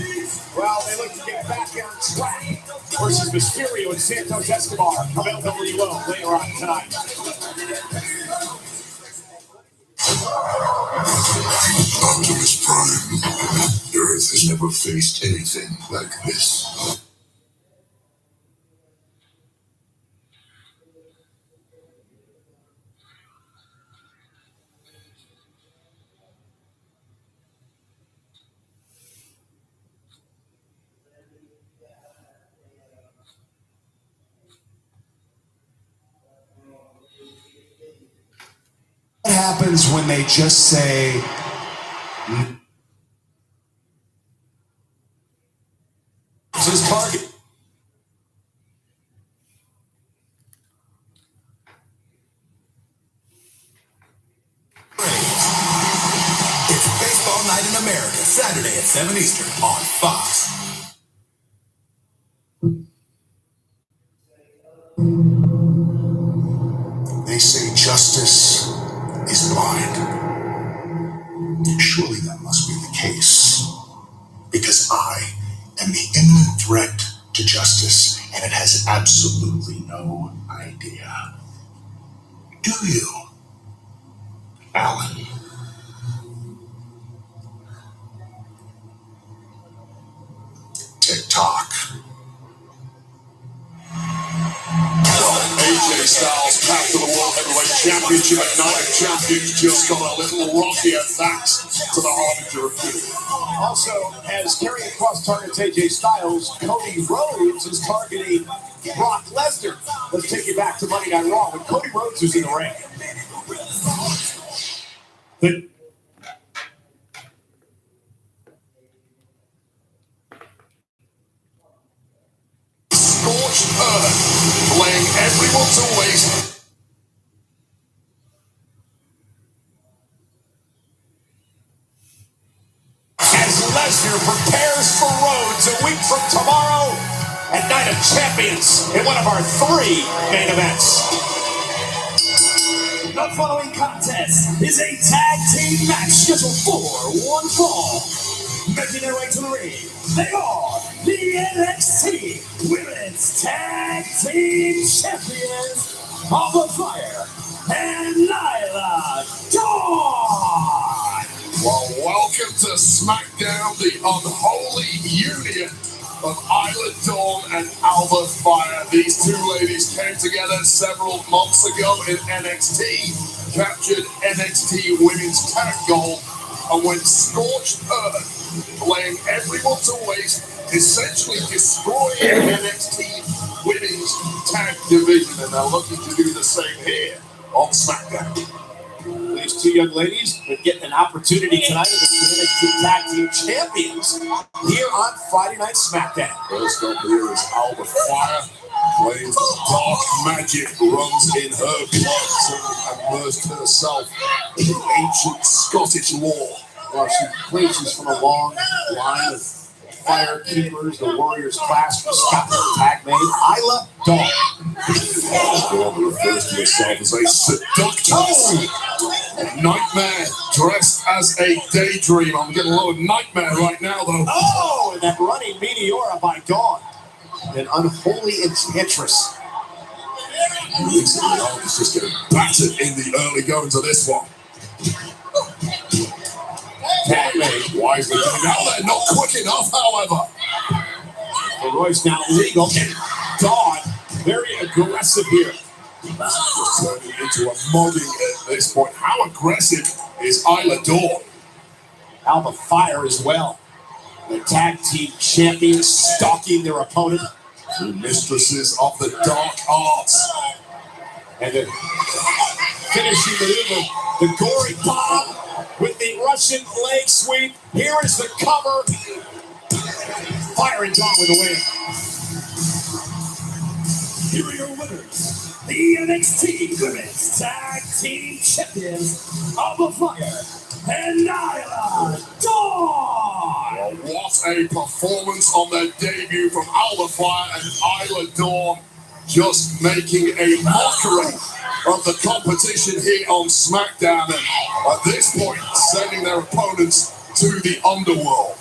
G: Well, they look to get back on track versus Mysterio and Santos Escobar of LWO later on tonight.
Q: Optimus Prime. The Earth has never faced anything like this.
E: What happens when they just say, his target?
U: It's Baseball Night in America, Saturday at 7 Eastern on Fox.
B: They say justice is blind. Surely that must be the case. Because I am the imminent threat to justice, and it has absolutely no idea. Do you, Alan? Tick-tock. AJ Styles path to the World Heavyweight Championship at Night of Champions just got a little rockier thanks to the Harbinger of Doom.
G: Also, as carrying across targets AJ Styles, Cody Rhodes is targeting Brock Lesnar. Let's take you back to Monday Night Raw when Cody Rhodes was in the ring.
B: Scorched earth, playing everyone to waste.
G: As Lesnar prepares for Rhodes a week from tomorrow at Night of Champions in one of our 3 main events.
B: None
G: following contest is a tag team match scheduled for one fall. Making their way to the ring, they are the NXT Women's Tag Team Champions, Alba Fire and Nyla Dawn.
B: Well, welcome to SmackDown, the unholy union of Isla Dawn and Alba Fire. These two ladies came together several months ago in NXT, captured NXT Women's Tag Gold, and went scorched earth, laying everyone to waste, essentially destroying NXT Women's Tag Division, and they're looking to do the same here on SmackDown.
G: These two young ladies would get an opportunity tonight to be NXT Tag Team Champions here on Friday Night SmackDown.
B: First up here is Alba Fire. Claims dark magic runs in her blood, so immersed herself in ancient Scottish lore.
G: Well, she claims she's from a long line of fire keepers, the Warriors class from Scotland tag name, Isla Dawn.
B: Dawn refers to herself as a seductress. Nightmare dressed as a daydream. I'm getting a little nightmare right now, though.
G: Oh, and that running Meteora by Dawn. An unholy enchantress.
B: Recently, Alba's just getting battered in the early goings of this one. Wisely getting out there, not quick enough, however.
G: The Royce now legal, and Dawn very aggressive here.
B: Just turning into a mugging at this point. How aggressive is Isla Dawn?
G: Alba Fire as well. The tag team champions stalking their opponent.
B: The mistresses of the dark arts.
G: And the finishing maneuver, the gory bomb with the Russian leg sweep. Here is the cover. Fire and Dawn with the win. Here are your winners, the NXT Women's Tag Team Champions, Alba Fire and Nyla Dawn.
B: Well, what a performance on their debut from Alba Fire and Isla Dawn. Just making a mockery of the competition here on SmackDown, and at this point sending their opponents to the underworld.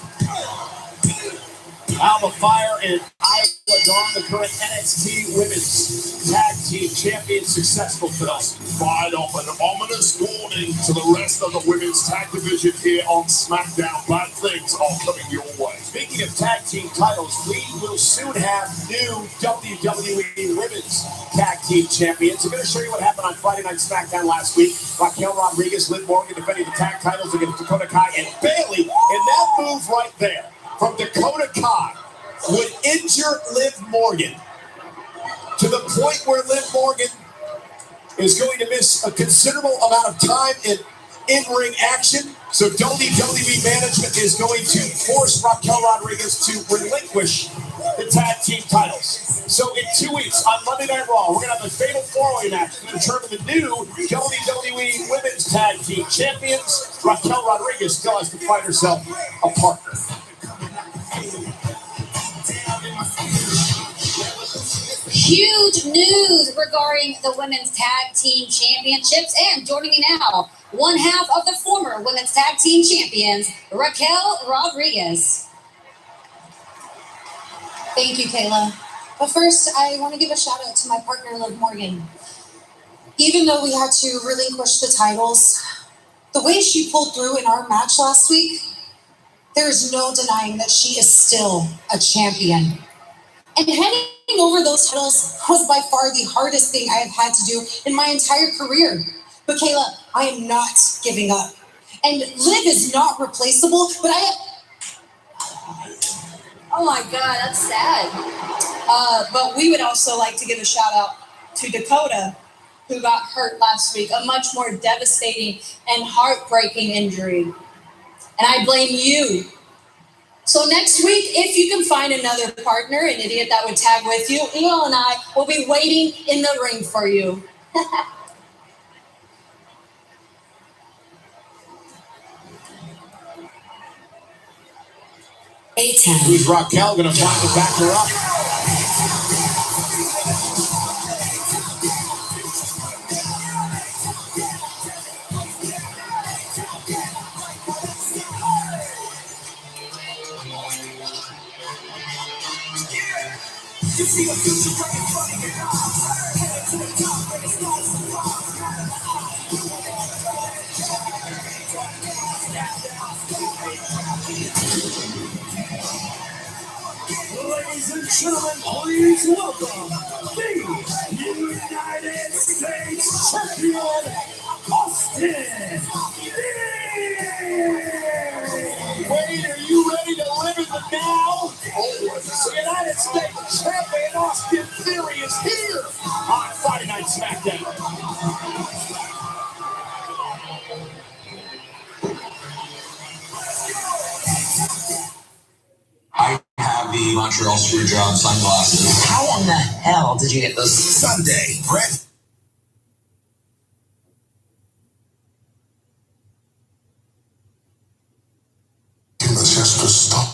G: Alba Fire and Isla Dawn, the current NXT Women's Tag Team Champions, successful tonight.
B: Fired off an ominous warning to the rest of the Women's Tag Division here on SmackDown. Bad things are coming your way.
G: Speaking of tag team titles, we will soon have new WWE Women's Tag Team Champions. I'm going to show you what happened on Friday Night SmackDown last week. Raquel Rodriguez, Liv Morgan defending the tag titles against Dakota Kai and Bayley. And that move right there from Dakota Kai would injure Liv Morgan to the point where Liv Morgan is going to miss a considerable amount of time in-ring action. So WWE management is going to force Raquel Rodriguez to relinquish the tag team titles. So in 2 weeks on Monday Night Raw, we're going to have a fatal four-way match to determine the new WWE Women's Tag Team Champions. Raquel Rodriguez still has to find herself a partner.
O: Huge news regarding the Women's Tag Team Championships. And joining me now, one half of the former Women's Tag Team Champions, Raquel Rodriguez.
F: Thank you, Kayla. But first, I want to give a shout out to my partner, Liv Morgan. Even though we had to relinquish the titles, the way she pulled through in our match last week, there is no denying that she is still a champion. And handing over those titles was by far the hardest thing I have had to do in my entire career. But Kayla, I am not giving up. And Liv is not replaceable, but
D: Oh my God, that's sad.
F: But we would also like to give a shout out to Dakota, who got hurt last week, a much more devastating and heartbreaking injury. And I blame you. So next week, if you can find another partner, an idiot that would tag with you, Eel and I will be waiting in the ring for you.
G: Who's Raquel going to find to back her up? You see the future right in front of you. Headed to the top, and it's not a surprise. Ladies and gentlemen, please welcome the United States Champion, Austin Theory! Wade, are you ready to live in the now? The United States Champion Austin Theory is here on Friday Night SmackDown.
H: I have the Montreal Screwjob sunglasses.
T: How in the hell did you get those? Sunday, Brett.
Q: Let's just stop.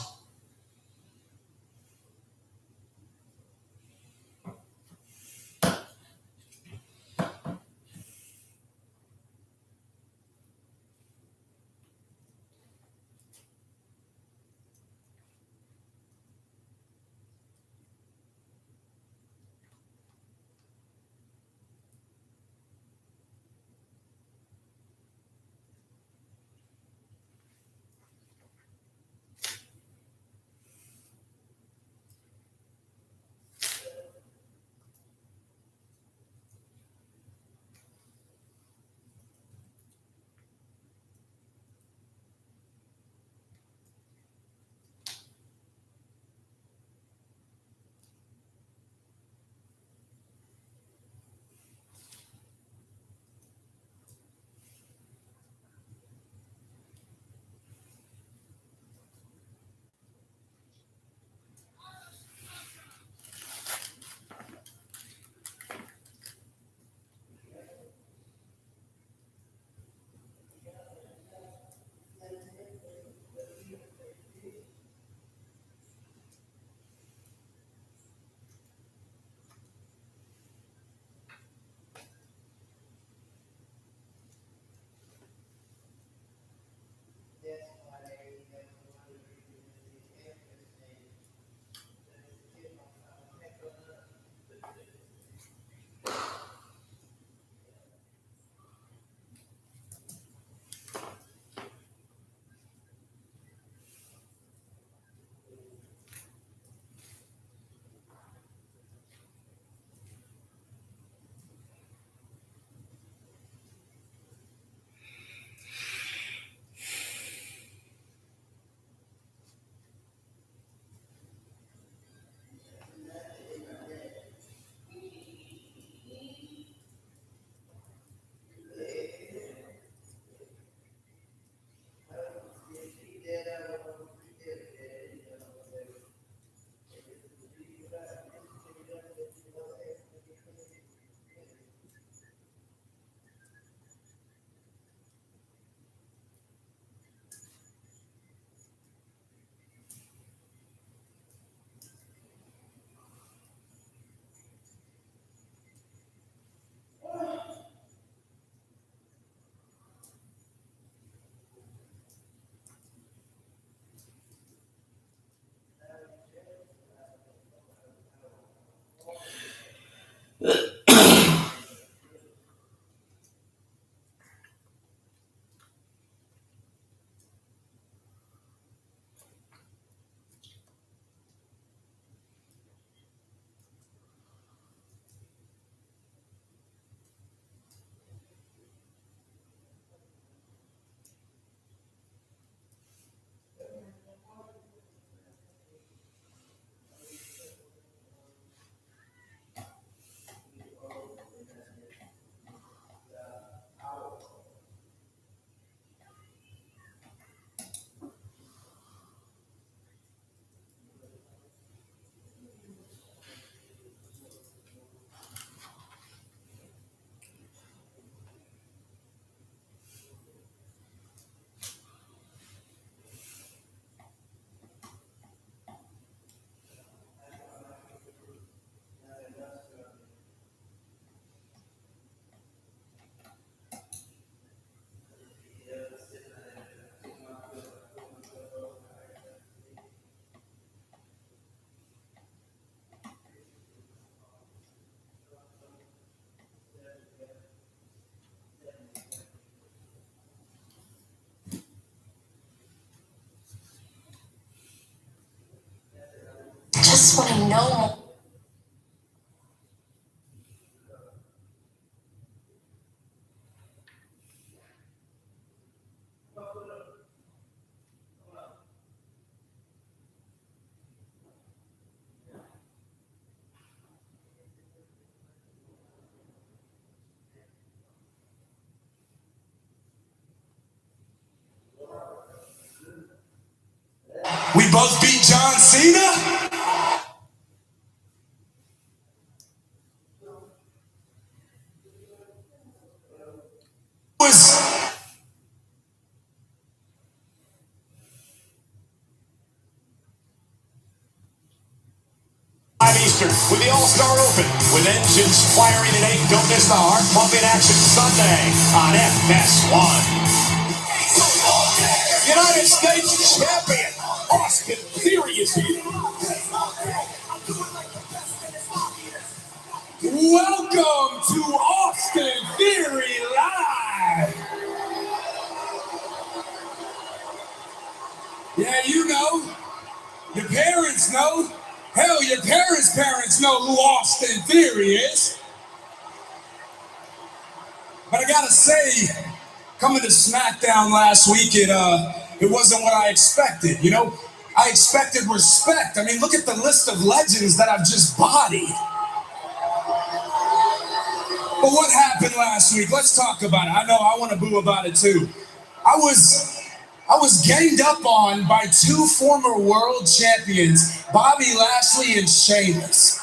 N: 2020 no more.
E: We both beat John Cena?
G: Eastern with the All-Star Open, with engines firing at 8. Don't miss the heart-pumping action Sunday on FS1. United States champion Austin Theory is here. Welcome to Austin Theory Live.
E: Yeah, you know. Your parents know. Hell, your parents know who Austin Theory is. But I gotta say, coming to SmackDown last week, it wasn't what I expected, you know? I expected respect. I mean, look at the list of legends that I've just bodied. But what happened last week? Let's talk about it. I know I want to boo about it too. I was ganged up on by 2 former world champions, Bobby Lashley and Sheamus.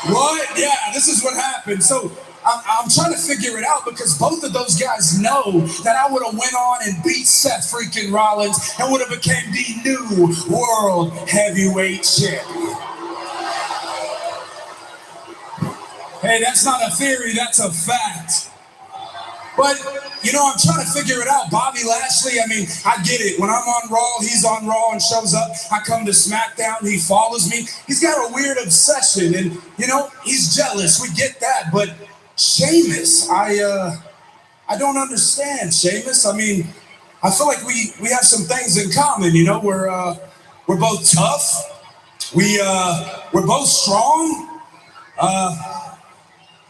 E: What? Yeah, this is what happened. So I'm trying to figure it out because both of those guys know that I would have went on and beat Seth freaking Rollins and would have became the new world heavyweight champion. Hey, that's not a theory, that's a fact. But, you know, I'm trying to figure it out. Bobby Lashley, I mean, I get it. When I'm on Raw, he's on Raw and shows up. I come to SmackDown, he follows me. He's got a weird obsession and, you know, he's jealous. We get that. But Sheamus, I don't understand Sheamus. I mean, I feel like we have some things in common, you know. We're both tough. We're both strong.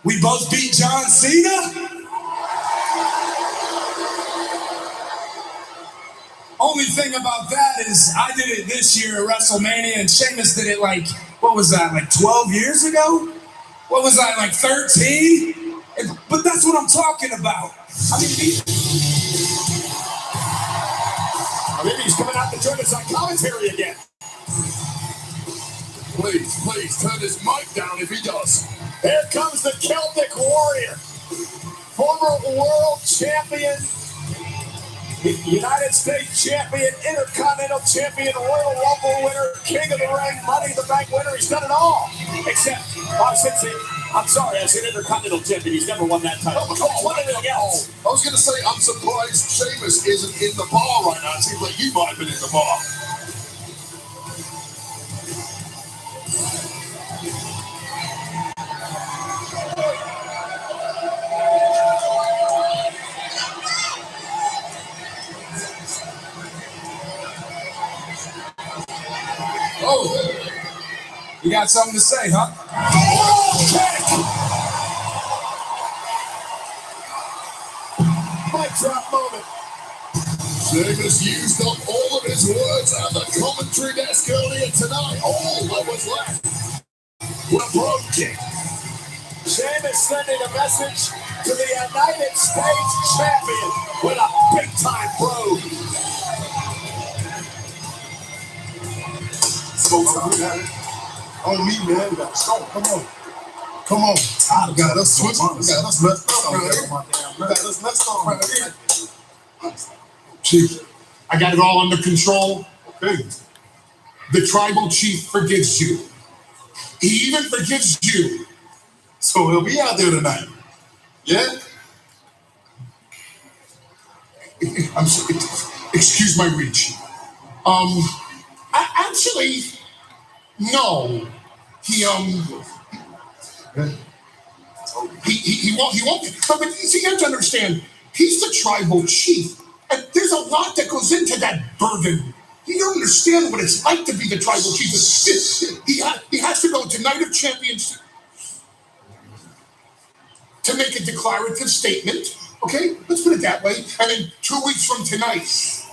E: We both beat John Cena. Only thing about that is I did it this year at WrestleMania and Sheamus did it like, what was that, like 12 years ago? What was that, like 13? But that's what I'm talking about. I mean,
G: Maybe he's coming out to join us on commentary again.
B: Please, turn his mic down if he does.
G: Here comes the Celtic Warrior, former world champion, United States champion, Intercontinental champion, Royal Rumble winner, King of the Ring, Money in the Bank winner. He's done it all. Except, I said Intercontinental champion. He's never won that title. Won anything else.
B: I was going to say, I'm surprised Sheamus isn't in the bar right now. It seems like he might have been in the bar.
E: oh, you got something to say, huh?
B: Mic drop moment. Sheamus used up all of his words at the commentary desk earlier tonight. All that was left were brogue kick.
G: Sheamus sending a message to the United States champion with a big-time brogue.
B: On me, man. Come on. I got us switching. Got us messed up. Chief, I got it all under control. Okay. The tribal chief forgives you. He even forgives you. So he'll be out there tonight. Yeah? I'm sorry. Excuse my reach. Actually, no. He won't. But see, you have to understand, he's the tribal chief. And there's a lot that goes into that burden. You don't understand what it's like to be the tribal chief. He has to go to Night of Champions to make a declarative statement. Okay, let's put it that way. And then 2 weeks from tonight,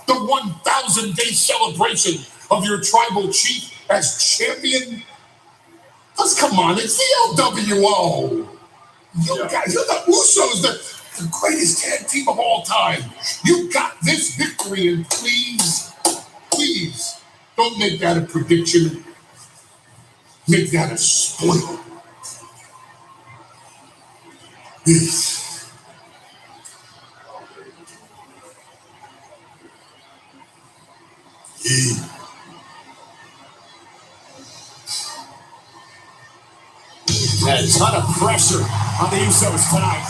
B: the 1,000-day celebration of your tribal chief as champion. Come on, it's the LWO. You guys, you're the Usos, the greatest tag team of all time. You got this victory, and please, don't make that a prediction. Make that a spoiler. Yes. Yeah.
G: A ton of pressure on the Usos tonight.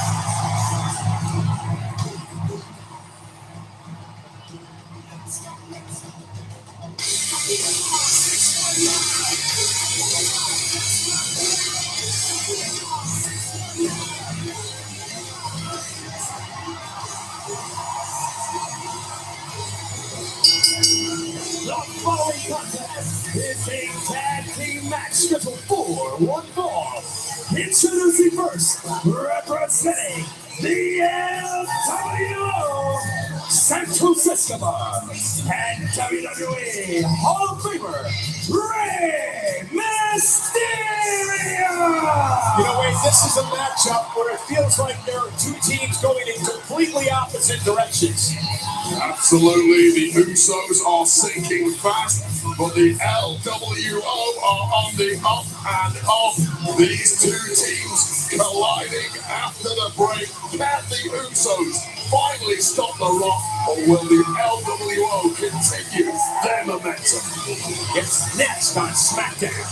G: The following contest is a tag team match scheduled for one fall. Introducing first, representing the LWO, Santos Escobar, and WWE Hall of Famer, Rey Mysterio. You know, Wade, this is a matchup where it feels like there are two teams going in completely opposite directions.
B: Absolutely, the Usos are sinking fast, but the LWO are on the up and up. These two teams colliding after the break. Can the Usos finally stop the Rock, or will the LWO continue their momentum?
G: It's next on SmackDown.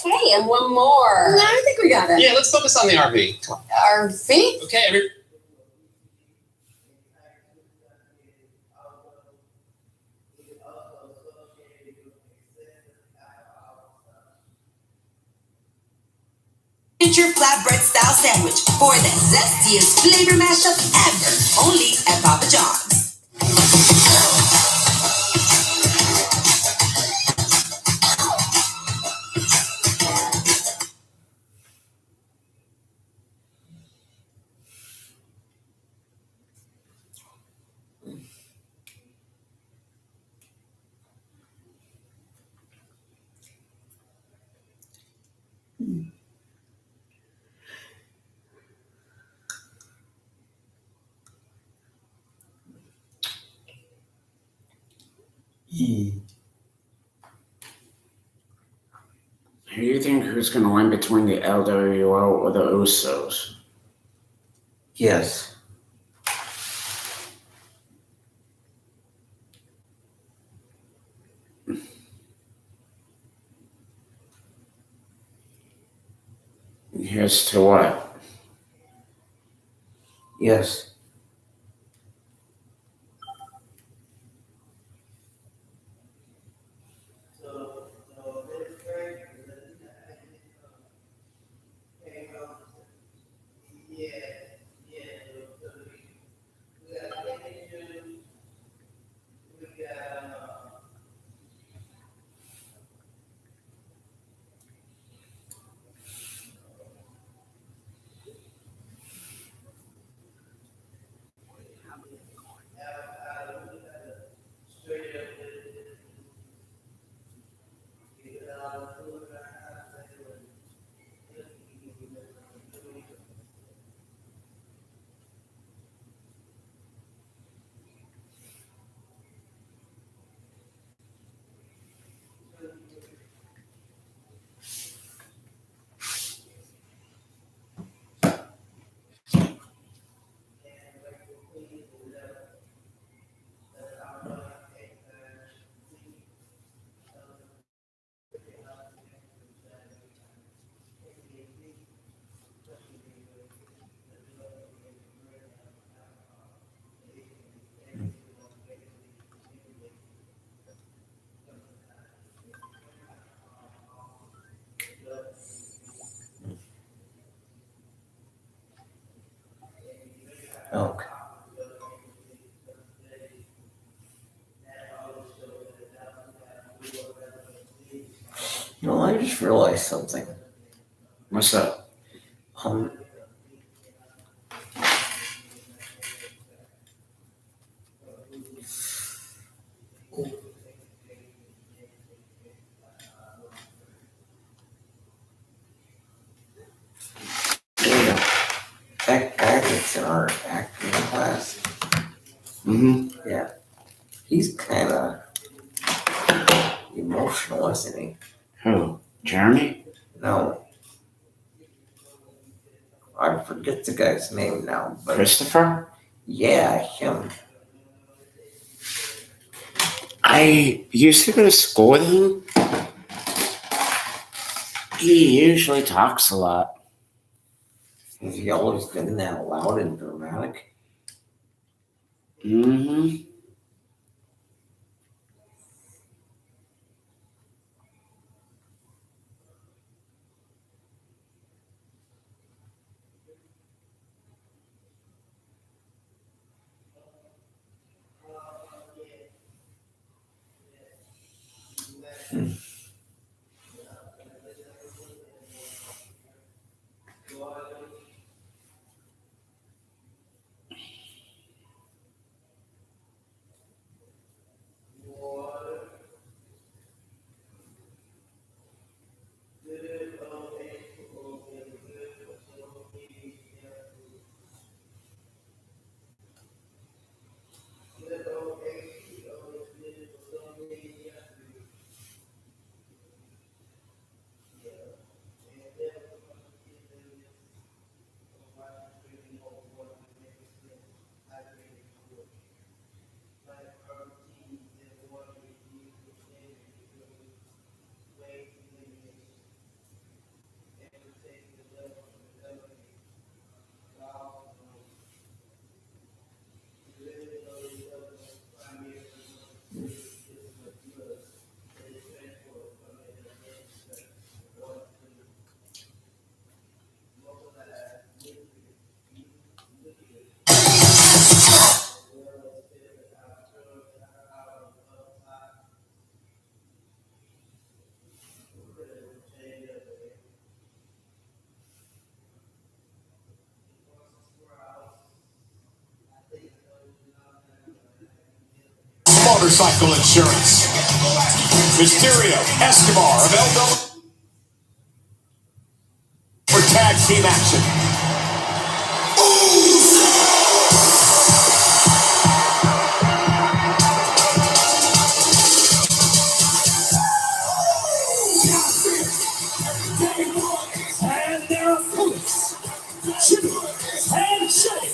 N: Okay, and one more.
J: No, I think we got it.
V: Yeah, let's focus on the RV.
N: RV?
V: Okay,
W: Signature flatbread style sandwich for the zestiest flavor mashup ever. Only at Papa John's.
C: Who do you think who's going to win between the LWO or the Usos?
A: Yes.
C: Here's to what?
A: Yes. Okay. You know, I just realized something.
C: What's up?
A: That guy that's in our acting class,
C: Mm-hmm.
A: yeah, he's kind of emotional, isn't he?
C: Who? Jeremy?
A: No. I forget the guy's name now, but
C: Christopher?
A: yeah, him.
C: I used to go to school with him. He usually talks a lot.
A: Has he always been that loud and dramatic?
C: Mm-hmm.
B: Motorcycle insurance. Mysterio, Escobar of LW for tag team action.
G: And they're foolish. Handshake.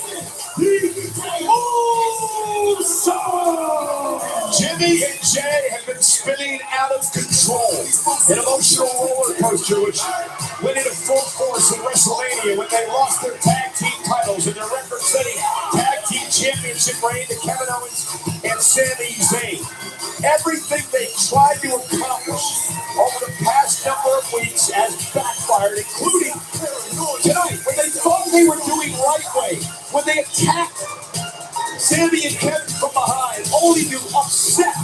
B: Jimmy and Jay have been spinning out of control. An emotional roller coaster which went into full force in WrestleMania when they lost their tag team titles in their record-setting tag team championship reign to Kevin Owens and Sami Zayn. Everything they tried to accomplish over the past number of weeks has backfired, including tonight when they thought they were doing right way, when they attacked Sami and Kevin from behind, only to upset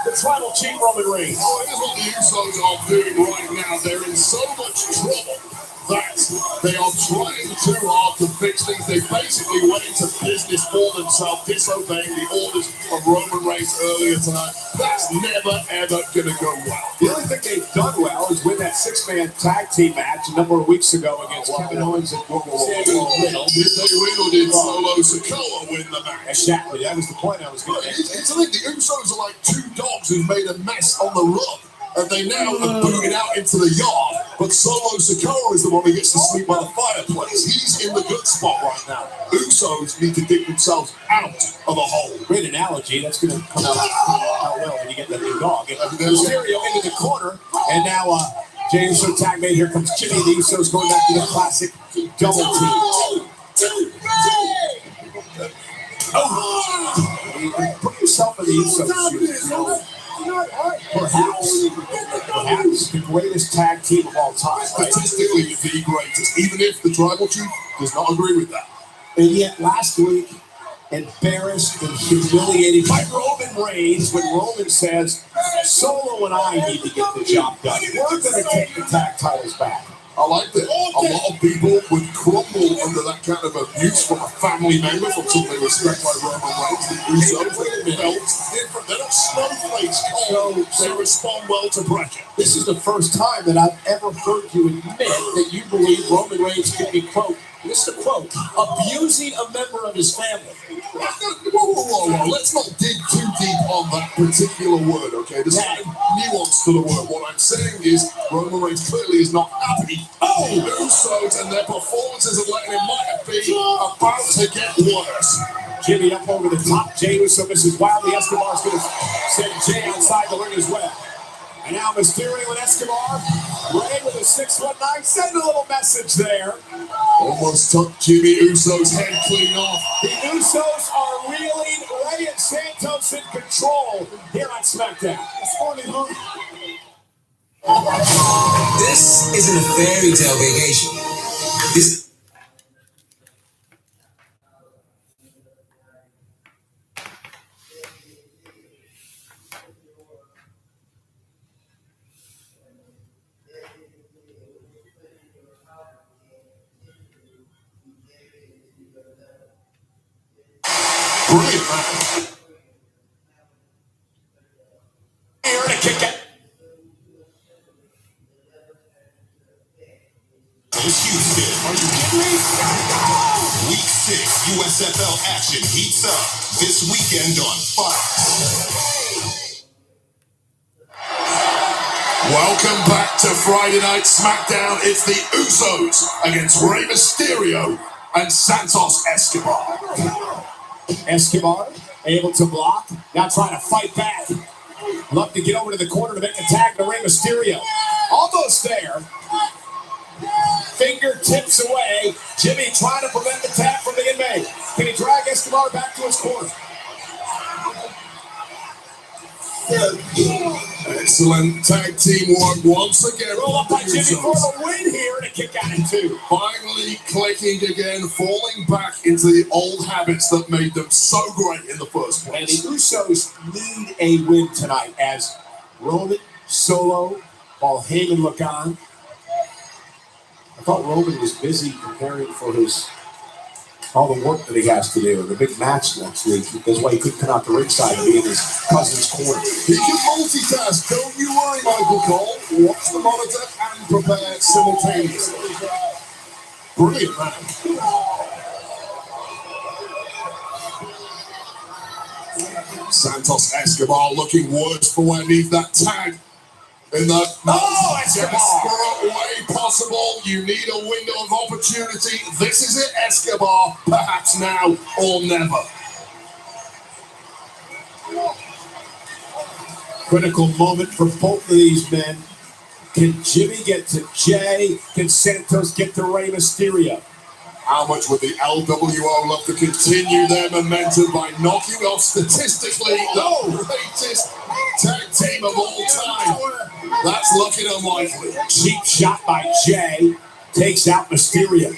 B: the Tribal Chief Roman Reigns. Oh, here's what the Usos are doing right now. They're in so much trouble that they are trying too hard to fix things. They basically went into business for themselves, disobeying the orders of Roman Reigns earlier tonight. That's never, ever going to go well.
G: The only thing they've done well is win that six-man tag team match a number of weeks ago against Kevin Owens and
B: Did they win or did Solo Sikoa win the match?
G: Exactly, that was the point I was going to make.
B: It's the thing, the Usos are like two dogs who've made a mess on the run. And they now are booted out into the yard. But Solo Sikoa is the one who gets to sleep by the fireplace. He's in the good spot right now. Usos need to dig themselves out of a hole.
G: Great analogy. That's going to come out well when you get that new dog. Mysterio into the corner. And now Jey Uso tag mate. Here comes Jimmy. The Usos going back to the classic double team. Oh! Put yourself in the Usos shoes. Perhaps the greatest tag team of all time.
B: Statistically, the greatest, even if the Tribal Chief does not agree with that.
G: And yet last week, embarrassed and humiliated by Roman Roman Reigns when Roman says, Solo and I need to get the job done. We're going to take the tag titles back.
B: I like that. A lot of people would crumble under that kind of abuse from a family member, from somebody respect like Roman Reigns. The Usos felt different. They're not snowflakes, Cole. They respond well to pressure.
G: This is the first time that I've ever heard you admit that you believe Roman Reigns could be, quote, this is a quote, abusing a member of his family.
B: Whoa. Let's not dig too deep on that particular word, okay? There's a nuance to the word. What I'm saying is Roman Reigns clearly is not happy. Oh, Usos and their performances of letting him might be about to get worse.
G: Jimmy up over the top. Jey Uso misses wildly. Escobar's going to send Jey outside the ring as well. And now Mysterio and Escobar. Ray with a 619. Send a little message there.
B: Almost took Jimmy Uso's head clean off.
G: The Usos are reeling. Ray and Santos in control here on SmackDown.
T: This isn't a fairy tale vacation. This.
B: Brilliant, man.
G: Here to kick it.
R: Houston, are you kidding me? Week 6 USFL action heats up this weekend on Fox.
B: Welcome back to Friday Night SmackDown. It's the Usos against Rey Mysterio and Santos Escobar.
G: Escobar able to block. Now trying to fight back. Love to get over to the corner to make a tag to Rey Mysterio. Almost there. Fingertips away. Jimmy trying to prevent the tag from being made. Can he drag Escobar back to his corner?
B: Excellent tag team work once again.
G: Roll up by Jimmy for the win here and a kick out in 2.
B: Finally clicking again, falling back into the old habits that made them so great in the first
G: And
B: place.
G: the Usos need a win tonight as Roman, Solo, while Heyman look on. I thought Roman was busy preparing for all the work that he has to do in the big match next week. That's why he couldn't come out the ringside and be in his cousin's corner.
B: He can multitask, don't you worry, Michael Cole. Watch the monitor and prepare simultaneously. Brilliant, man. Santos Escobar looking worse for wear. Needs that tag in the desperate way possible. You need a window of opportunity. This is it, Escobar. Perhaps now or never.
G: Critical moment for both of these men. Can Jimmy get to Jey? Can Santos get to Rey Mysterio?
B: How much would the LWO love to continue their momentum by knocking off statistically the greatest tag team of all time? That's looking unlikely.
G: Cheap shot by Jey. Takes out Mysterio.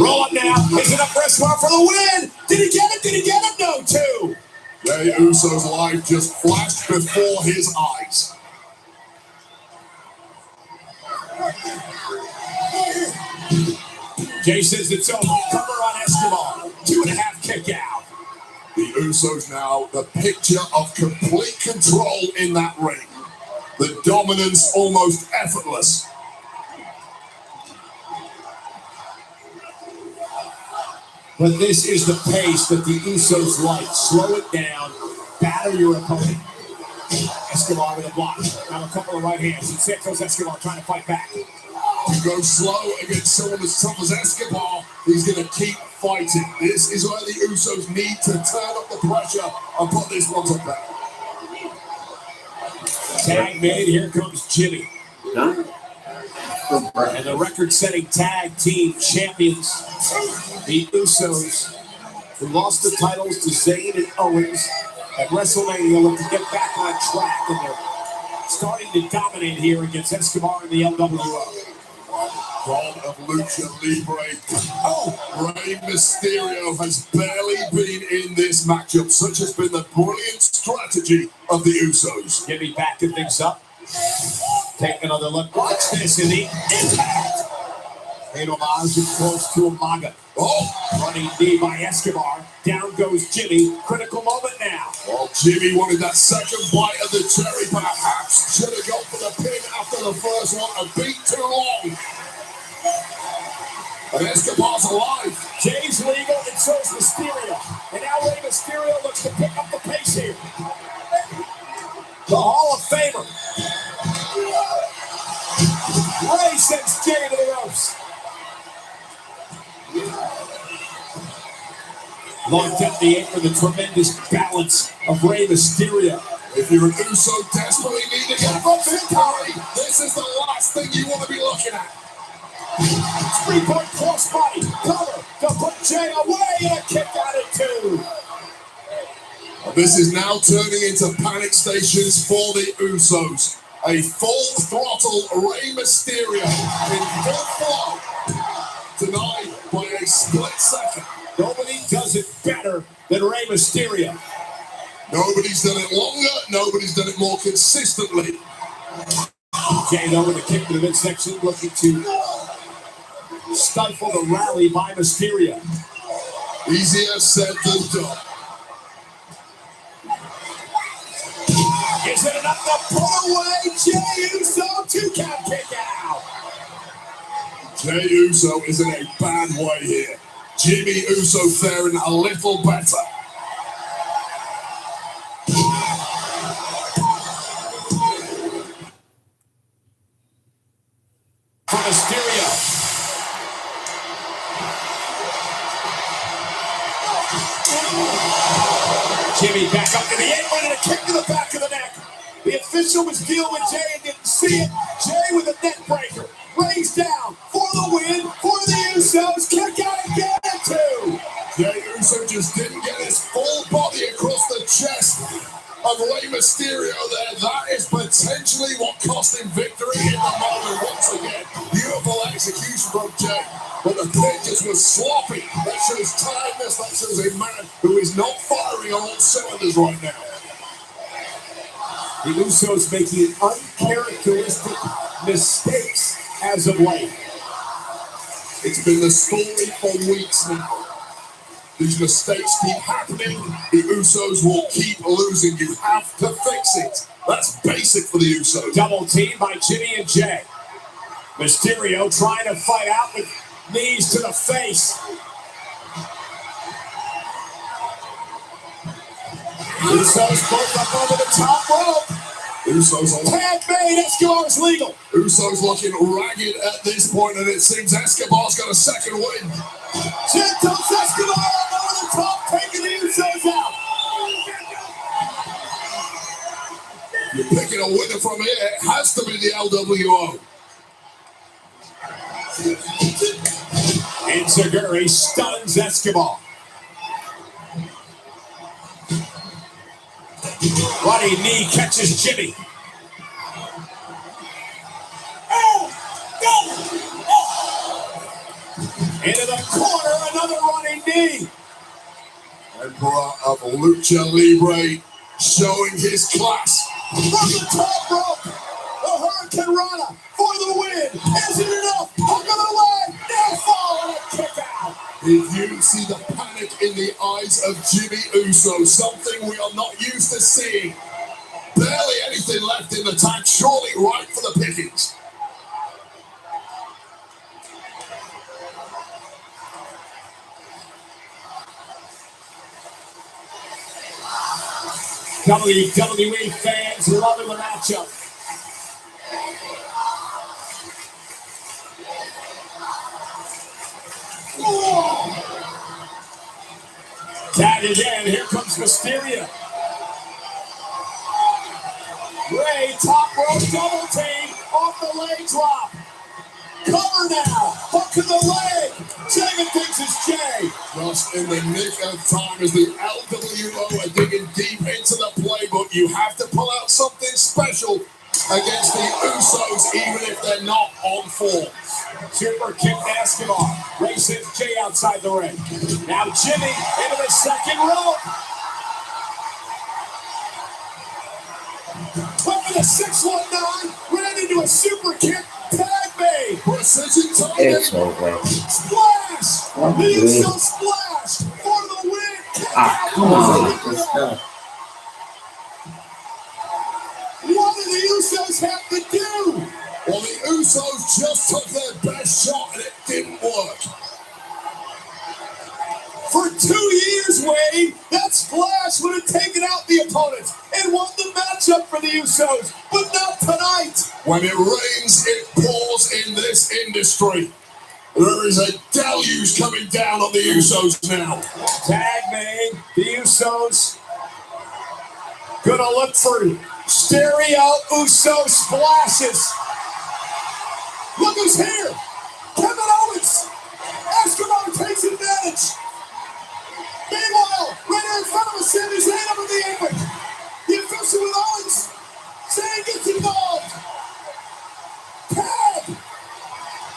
G: Roll up now. Is it up for Escobar for the win? Did he get it? Did he get it? No, 2.
B: Jey Uso's life just flashed before his eyes.
G: Jey says it's over. Cover on Escobar. 2.5 kick out.
B: The Usos now the picture of complete control in that ring. The dominance almost effortless.
G: But this is the pace that the Usos like. Slow it down. Batter your opponent. Escobar with a block. Now a couple of right hands. And Santos Escobar trying to fight back.
B: You go slow against someone as tough as Escobar, he's going to keep fighting. This is where the Usos need to turn up the pressure and put this one to bed.
G: Tag made. Here comes Jimmy. And the record-setting tag team champions, the Usos, who lost the titles to Zayn and Owens at WrestleMania, look to get back on track, and they're starting to dominate here against Escobar and the LWO.
B: front of Lucha Libre. Rey Mysterio has barely been in this matchup. Such has been the brilliant strategy of the Usos.
G: Jimmy backing things up. Take another look. Watch this in the impact. Paid homage, of course, to Umaga. Running knee by Escobar. Down goes Jimmy. Critical moment now.
B: Well, Jimmy wanted that second bite of the cherry, perhaps. Should have gone for the pin after the first one. A beat too long. And Escobar's alive.
G: Jay's legal, and so is Mysterio. And now Rey Mysterio looks to pick up the pace here. The Hall of Famer. Rey sends Jay to the ropes. Locked up the apron, the tremendous balance of Rey Mysterio.
B: If you're an Uso desperately need to get a victory, this is the last thing you want to be looking at.
G: 3-point crossbody cover to put Jay away, and a kick out at 2.
B: This is now turning into panic stations for the Usos. A full throttle Rey Mysterio in full flow, denied by a split second.
G: Nobody does it better than Rey Mysterio.
B: Nobody's done it longer. Nobody's done it more consistently.
G: Jay, though, with a kick to the midsection, looking to stifle the rally by Mysterio.
B: Easier said than done.
G: Is it enough to pull away? Jey Uso, 2-count kick out.
B: Jey Uso is in a bad way here. Jimmy Uso faring a little better.
G: For Mysterio. Jimmy back up to the apron and a kick to the back of the neck. The official was dealing with Jay and didn't see it. Jay with a neck breaker. Ray's down for the win for the Usos. Kick out again at 2.
B: Jey Uso just didn't get his full body across the chest of Rey Mysterio there. That is potentially what cost him victory in the moment once again. Beautiful execution from Jay. But the pin just was sloppy. That shows tiredness. That shows a man who is not firing on all cylinders right now.
G: The Usos making uncharacteristic mistakes as of late.
B: It's been the story for weeks now. These mistakes keep happening. The Usos will keep losing. You have to fix it. That's basic for the Usos.
G: Double team by Jimmy and Jay. Mysterio trying to fight out with knees to the face. Usos both up over the top rope.
B: Usos
G: tag made. Escobar's legal.
B: Usos looking ragged at this point, and it seems Escobar's got a second win.
G: Santos Escobar over the top, taking the Usos out.
B: You're picking a winner from here. It has to be the LWO.
G: Enziguri stuns Escobar. Running knee catches Jimmy. Into the corner, another running knee.
B: Emperor of Lucha Libre showing his class.
G: From the top rope, the Hurricane Rana for the win. Is it enough? Hook of the leg, now fall and a kick out.
B: Did you see the panic in the eyes of Jimmy Uso? Something we are not used to seeing. Barely anything left in the tank, surely ripe for the pickings.
G: WWE fans loving the matchup. Tag again, here comes Mysterio. Rey, top rope double team, off the leg drop. Cover now, hook to the leg. Jay thinks it's Jay.
B: Just in the nick of time as the LWO are digging deep into the playbook. You have to pull out something special against the Usos, even if they're not on form. Super kick to Escobar. Ray sends Jay outside the ring. Now Jimmy into the second rope. Went for the 619. Ran into a super kick. Tag made. Precision target.
A: It's over.
B: Splash. The Usos splash for the win.
A: Come on. Let's go.
B: What do the Usos have to do? Well, the Usos just took their best shot and it didn't work. For 2 years, Wade, that splash would have taken out the opponents and won the matchup for the Usos, but not tonight. When it rains, it pours in this industry. There is a deluge coming down on the Usos now. Tag made. The Usos gonna look for stereo Uso splashes. Look who's here. Kevin Owens. Escobar takes advantage. Meanwhile, right here in front of us, Sami Zayn over the apron. The official with Owens. Zayn gets involved. Tag.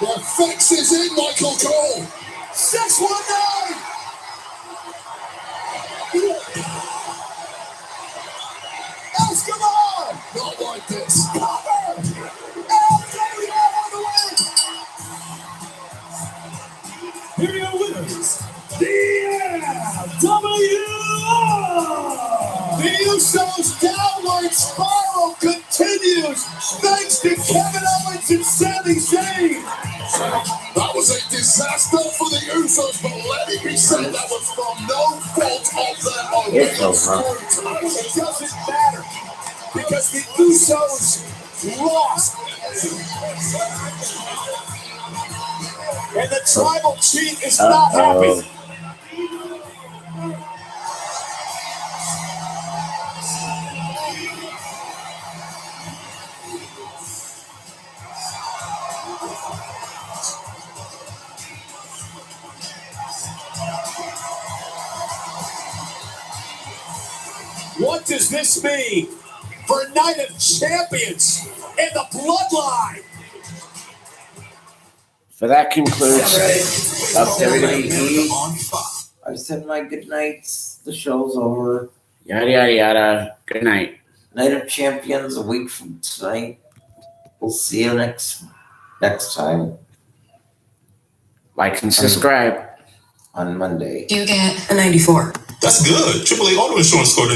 B: The fix is in, Michael Cole. 619. Escobar. Not like this. Cover. LWO on the win. Here are your winners. The Usos' downward spiral continues thanks to Kevin Owens and Sami Zayn. That was a disaster for the Usos, but let it be said that was from no fault of their own. It doesn't matter because the Usos lost. And the tribal chief is not happy. What does this mean for Night of Champions and the Bloodline?
C: So that concludes WWE.
A: I said my good nights. The show's over.
C: Yada, yada, yada. Good night.
A: Night of Champions a week from tonight. We'll see you next time.
C: Like and subscribe.
A: On Monday.
W: You get a 94.
Q: That's good. AAA Auto Insurance Coordinator.